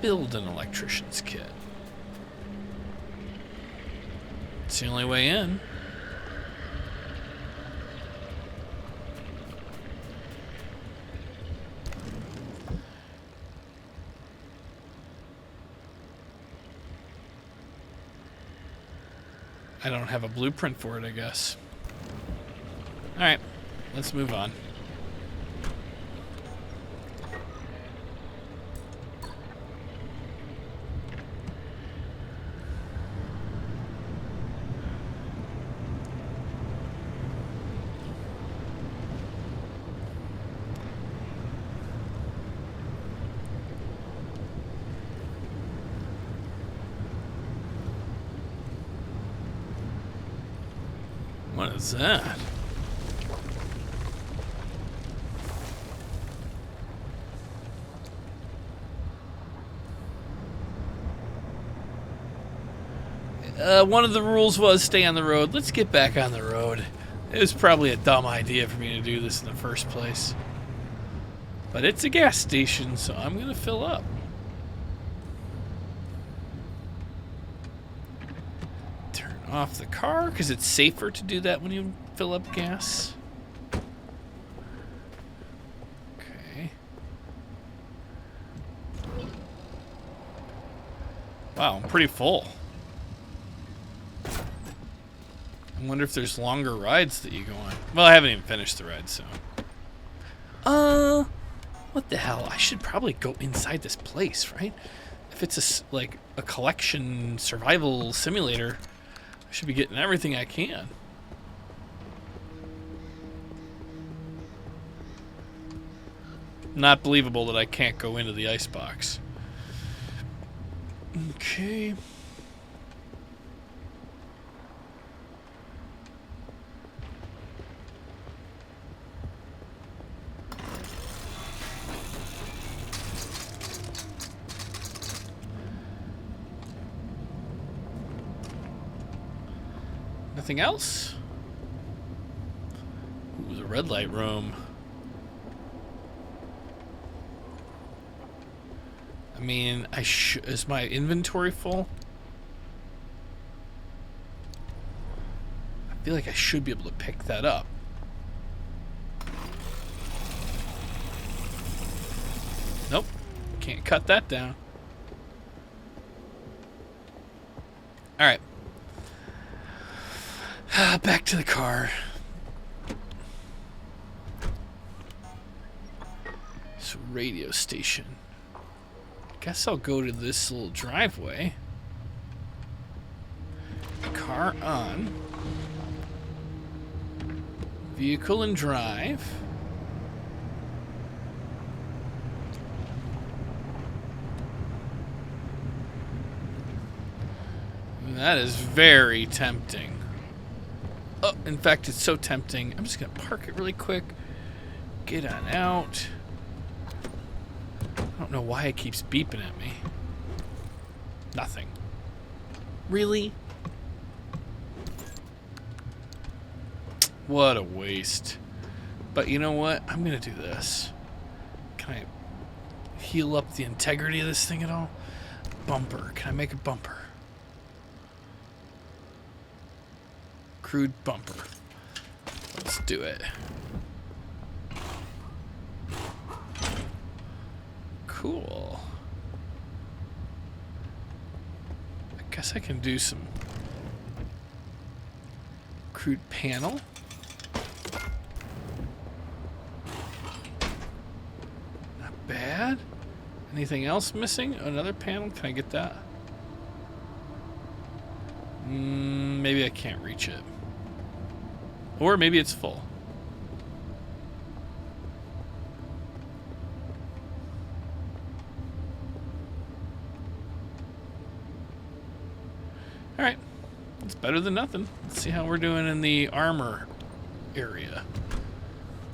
Speaker 1: build an electrician's kit? It's the only way in. I don't have a blueprint for it, I guess. Alright, let's move on. What is that? One of the rules was stay on the road. Let's get back on the road. It was probably a dumb idea for me to do this in the first place. But it's a gas station, so I'm going to fill up. Turn off the car, because it's safer to do that when you fill up gas. Okay. Wow, I'm pretty full. I wonder if there's longer rides that you go on. Well, I haven't even finished the ride, so. What the hell? I should probably go inside this place, right? If it's like a collection survival simulator, I should be getting everything I can. Not believable that I can't go into the icebox. Okay. Nothing else? Ooh, the red light room. I mean, is my inventory full? I feel like I should be able to pick that up. Nope. Can't cut that down. Alright. Back to the car. It's a radio station. Guess I'll go to this little driveway. Car on. Vehicle and drive. That is very tempting. Oh, in fact, it's so tempting. I'm just going to park it really quick. Get on out. I don't know why it keeps beeping at me. Nothing. Really? What a waste. But you know what? I'm going to do this. Can I heal up the integrity of this thing at all? Bumper. Can I make a bumper? Crude bumper. Let's do it. Cool. I guess I can do some crude panel. Not bad. Anything else missing? Another panel? Can I get that? Maybe I can't reach it. Or maybe it's full. Alright. It's better than nothing. Let's see how we're doing in the armor area.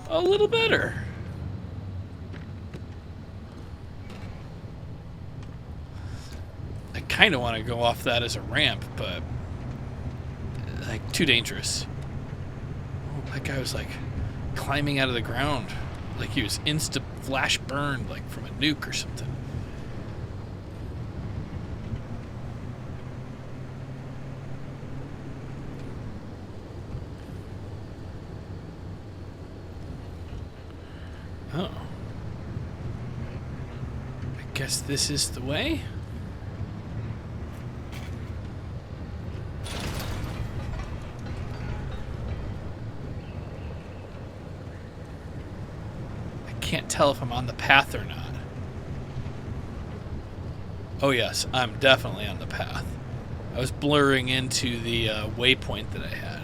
Speaker 1: A little better. I kind of want to go off that as a ramp, but like too dangerous. Oh, that guy was like climbing out of the ground, like he was insta flash burned, like from a nuke or something. Oh. I guess this is the way? I can't tell if I'm on the path or not. Oh yes, I'm definitely on the path. I was blurring into the waypoint that I had.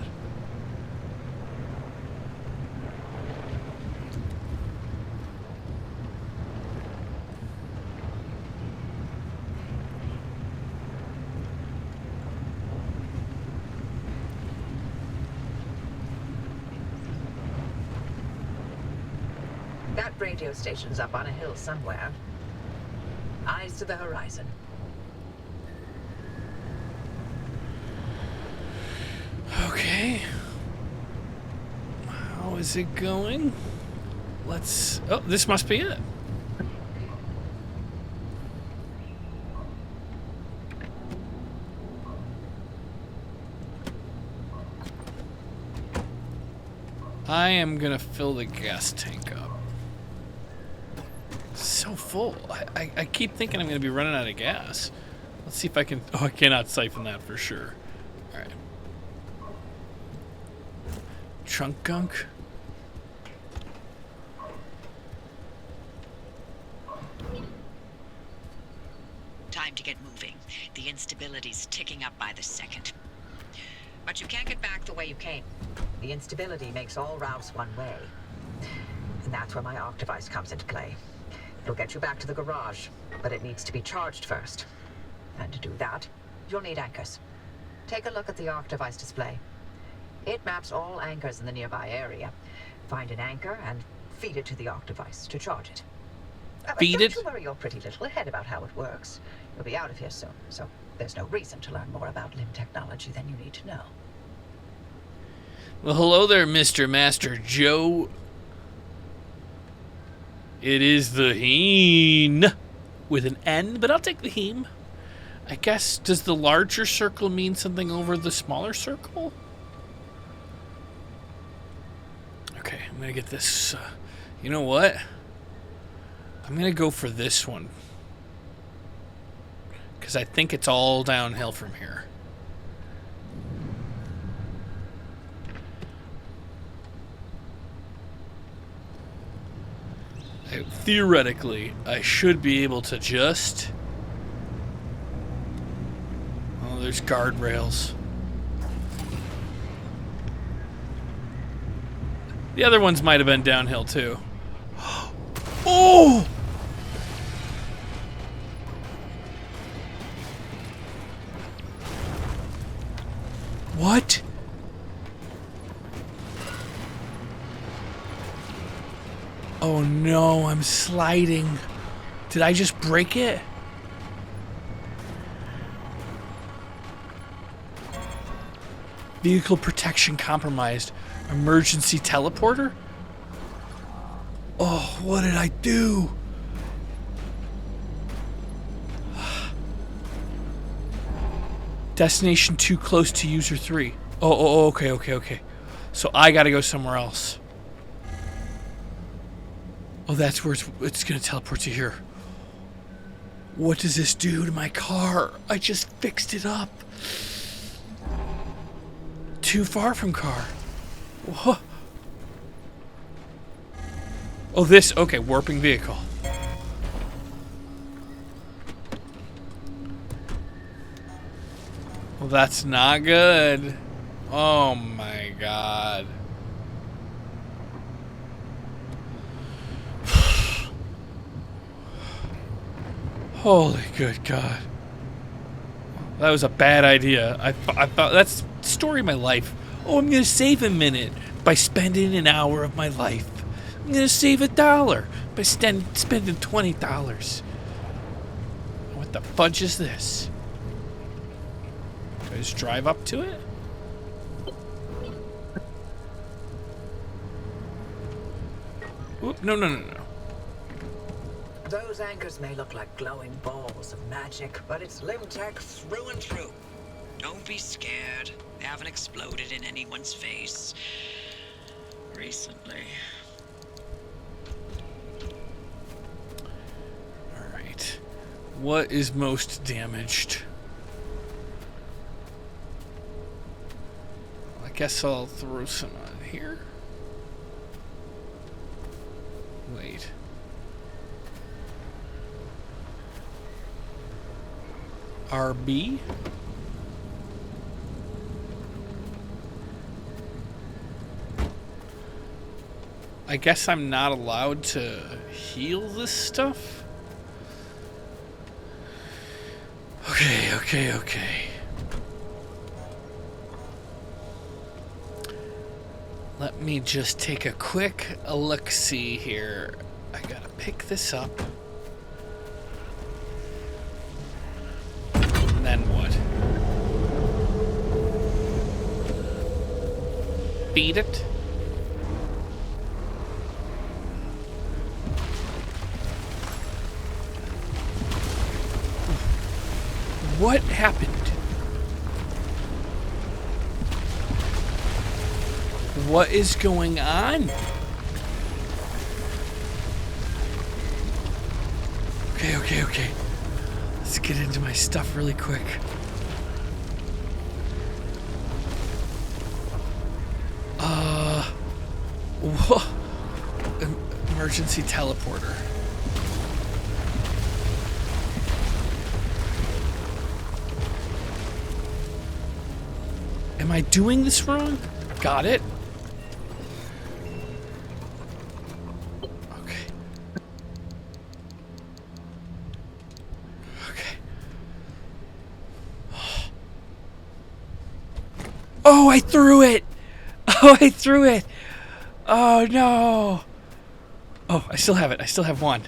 Speaker 3: That radio station's up on a hill somewhere. Eyes to the horizon.
Speaker 1: Okay. How is it going? Let's... Oh, this must be it. I am gonna fill the gas tank up. So full. I keep thinking I'm gonna be running out of gas. Let's see if I can... Oh, I cannot siphon that for sure. Alright. Trunk gunk.
Speaker 4: Time to get moving. The instability's ticking up by the second. But you can't get back the way you came.
Speaker 3: The instability makes all routes one way. And that's where my arc device comes into play. It'll get you back to the garage, but it needs to be charged first. And to do that, you'll need anchors. Take a look at the arc device display. It maps all anchors in the nearby area. Find an anchor and feed it to the arc device to charge it.
Speaker 1: Feed it?
Speaker 3: Don't you worry your pretty little head about how it works. You'll be out of here soon, so there's no reason to learn more about limb technology than you need to know.
Speaker 1: Well, hello there, Mr. Master Joe. It is the Heen with an N, but I'll take the Heem. I guess, does the larger circle mean something over the smaller circle? Okay, I'm gonna get this. You know what? I'm gonna go for this one. Because I think it's all downhill from here. Theoretically, I should be able to just... Oh, there's guardrails. The other ones might have been downhill too. Oh! What? Oh no, I'm sliding. Did I just break it? Vehicle protection compromised. Emergency teleporter? Oh, what did I do? Destination too close to user 3. Oh, okay. So I gotta go somewhere else. Oh, that's where it's gonna teleport to here. What does this do to my car? I just fixed it up. Too far from car. Whoa. Oh, this, okay, warping vehicle. Well, that's not good. Oh my god. Holy good God. That was a bad idea. I thought that's the story of my life. Oh, I'm going to save a minute by spending an hour of my life. I'm going to save $1 by spending $20. What the fudge is this? Do I just drive up to it? Oop, no.
Speaker 3: Those anchors may look like glowing balls of magic, but it's Limtech through and through.
Speaker 4: Don't be scared. They haven't exploded in anyone's face recently.
Speaker 1: Alright. What is most damaged? I guess I'll throw some on here. Wait. RB? I guess I'm not allowed to heal this stuff? Okay. Let me just take a quick look-see here. I gotta pick this up. And then what? Beat it? What happened? What is going on? Okay. Let's get into my stuff really quick. Whoa. Emergency teleporter. Am I doing this wrong? Got it. Okay. Oh, I threw it! Oh, no! Oh, I still have it. I still have one.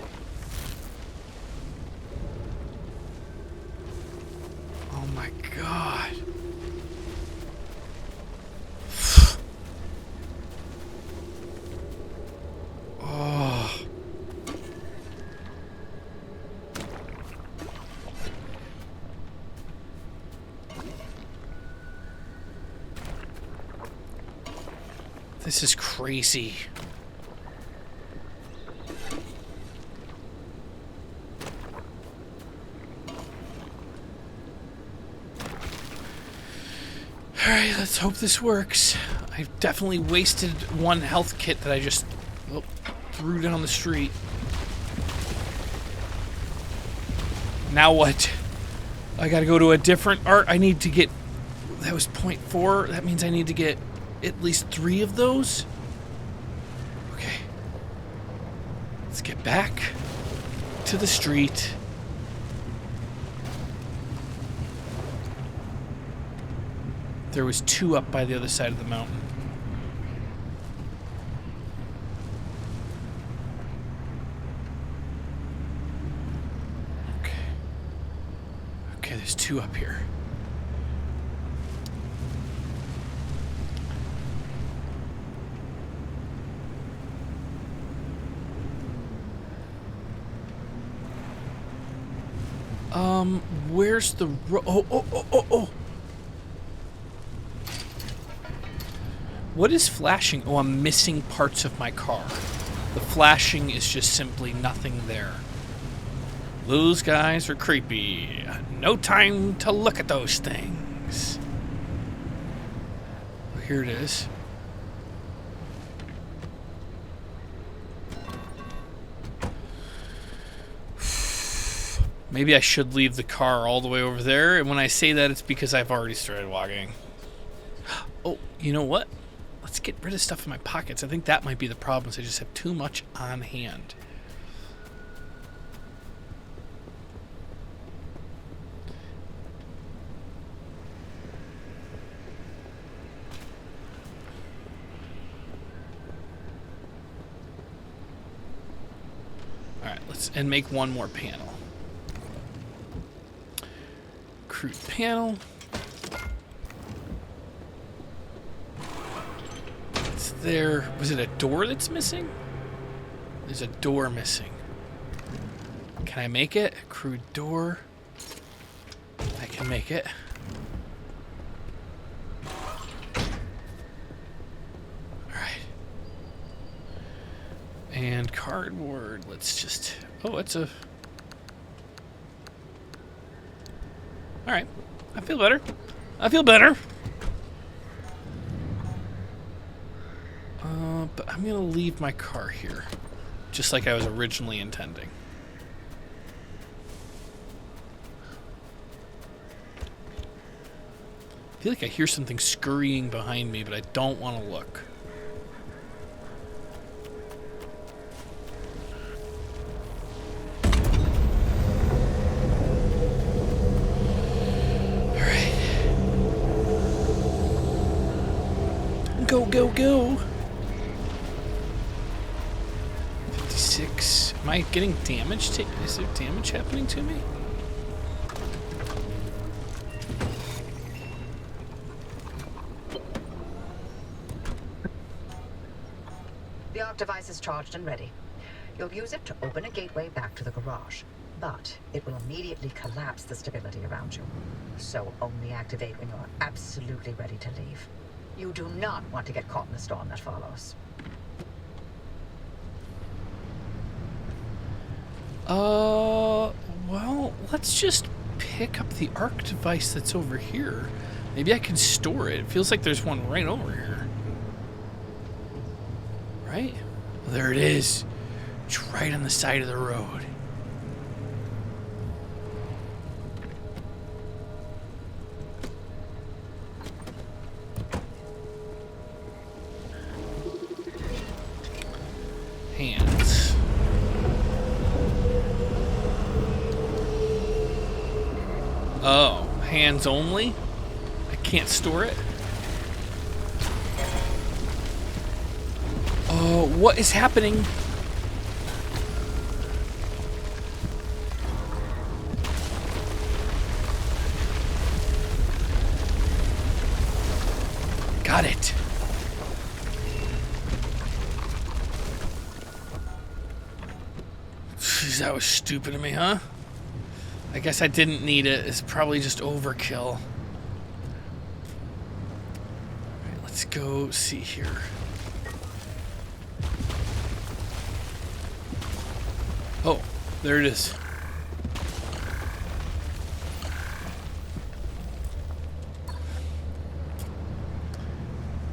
Speaker 1: Oh, my God. Oh. This is crazy. Alright, let's hope this works. I've definitely wasted one health kit that I just threw down the street. Now what? I gotta go to a different art. I need to get... That was 0.4. That means I need to get at least 3 of those. Okay. Let's get back to the street. There was 2 up by the other side of the mountain. Okay, there's 2 up here. Where's the oh. What is flashing? Oh, I'm missing parts of my car. The flashing is just simply nothing there. Those guys are creepy. No time to look at those things. Oh, here it is. Maybe I should leave the car all the way over there. And when I say that, it's because I've already started walking. Oh, you know what? Let's get rid of stuff in my pockets. I think that might be the problem. I just have too much on hand. and make one more panel. Crude panel. It's there. Was it a door that's missing? There's a door missing. Can I make it? Crude door. I can make it. Alright. And cardboard. Let's just... Oh, it's a... Alright. I feel better. I feel better. But I'm going to leave my car here. Just like I was originally intending. I feel like I hear something scurrying behind me, but I don't want to look. Alright. Go, go, go! 56. Am I getting damage? Is there damage happening to me?
Speaker 3: The arc device is charged and ready. You'll use it to open a gateway back to the garage, but it will immediately collapse the stability around you. So only activate when you're absolutely ready to leave. You do not want to get caught in the storm that follows.
Speaker 1: Well, let's just pick up the arc device that's over here. Maybe I can store it. It feels like there's one right over here. Right? Well, there it is. It's right on the side of the road. Hands. Oh, hands only? I can't store it? Oh, what is happening? Got it. That was stupid of me, huh? I guess I didn't need it. It's probably just overkill. All right, let's go see here. Oh, there it is.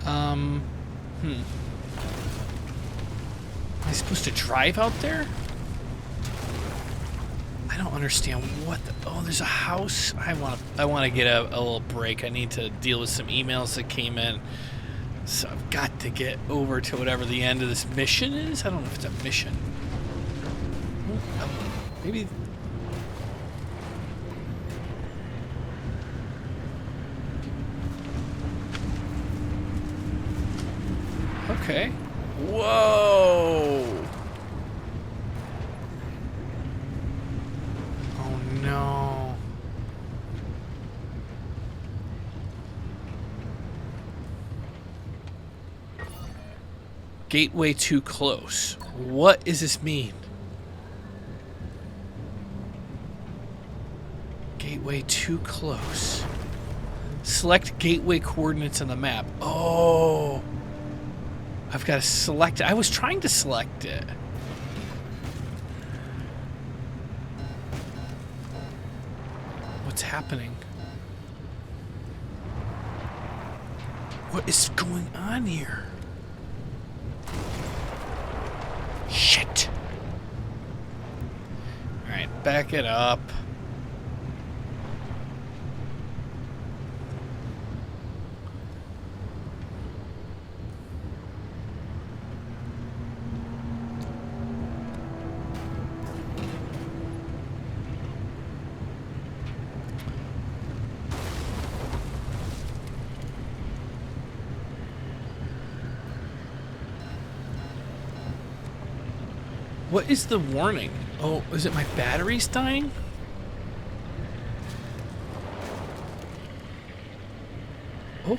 Speaker 1: Am I supposed to drive out there? I don't understand what the... Oh, there's a house. I want to get a little break. I need to deal with some emails that came in. So I've got to get over to whatever the end of this mission is. I don't know if it's a mission. Maybe... Okay. Whoa! Oh no. Gateway too close. What does this mean? Gateway too close. Select gateway coordinates on the map. Oh. I've got to select it. I was trying to select it. What's happening? What is going on here? Shit. All right, back it up. What is the warning? Oh, is it my battery's dying? Oh.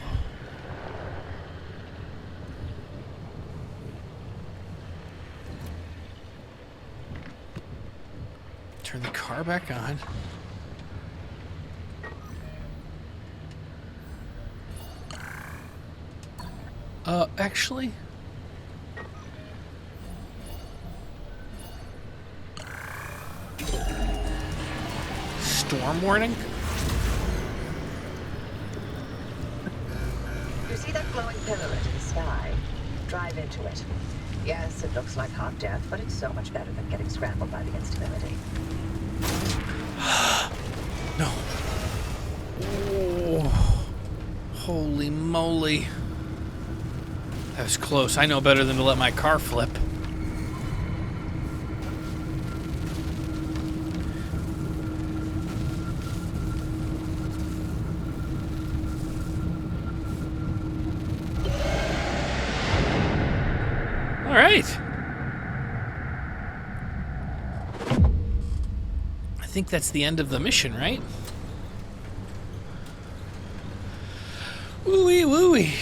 Speaker 1: Turn the car back on. Actually... Storm warning?
Speaker 3: You see that glowing pillar into the sky? Drive into it. Yes, it looks like hot death, but it's so much better than getting scrambled by the instability.
Speaker 1: No. Oh, holy moly. That was close. I know better than to let my car flip. All right. I think that's the end of the mission, right? Wooey wooey.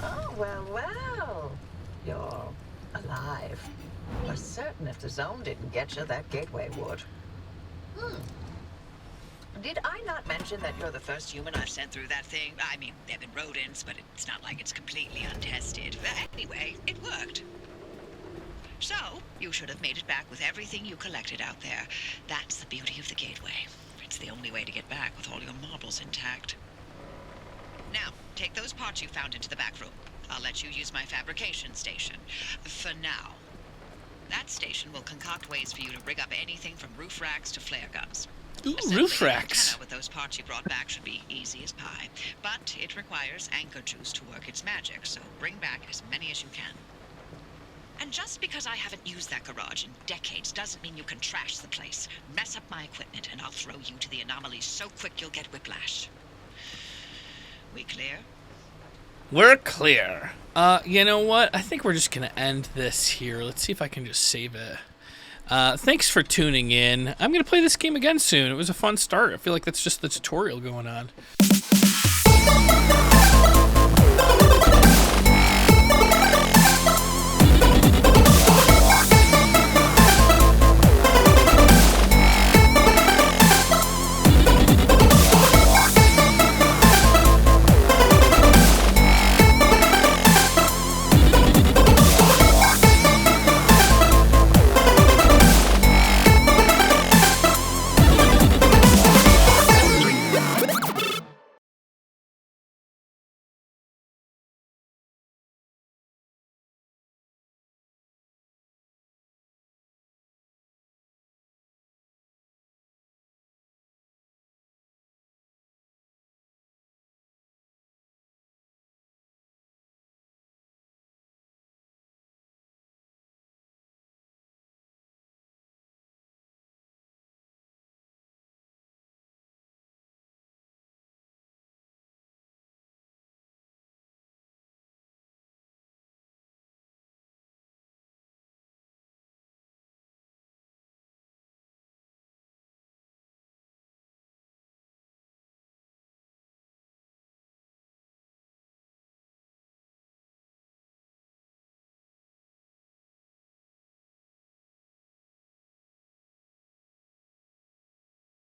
Speaker 3: Oh, well. You're alive. For certain if the zone didn't get you, that gateway would. Did I not mention that you're the first human I've sent through that thing? I mean, they've been rodents, but it's not like it's completely untested. Anyway, it worked. So, you should have made it back with everything you collected out there. That's the beauty of the gateway. It's the only way to get back with all your marbles intact. Now, take those parts you found into the back room. I'll let you use my fabrication station. For now. That station will concoct ways for you to rig up anything from roof racks to flare guns.
Speaker 1: Ooh,
Speaker 3: Assembling
Speaker 1: roof
Speaker 3: an
Speaker 1: racks.
Speaker 3: antenna with those parts you brought back should be easy as pie. But it requires anchor juice to work its magic, so bring back as many as you can. And just because I haven't used that garage in decades doesn't mean you can trash the place. Mess up my equipment and I'll throw you to the anomalies so quick you'll get whiplash. We clear?
Speaker 1: We're clear. You know what? I think we're just going to end this here. Let's see if I can just save it. Thanks for tuning in. I'm going to play this game again soon. It was a fun start. I feel like that's just the tutorial going on.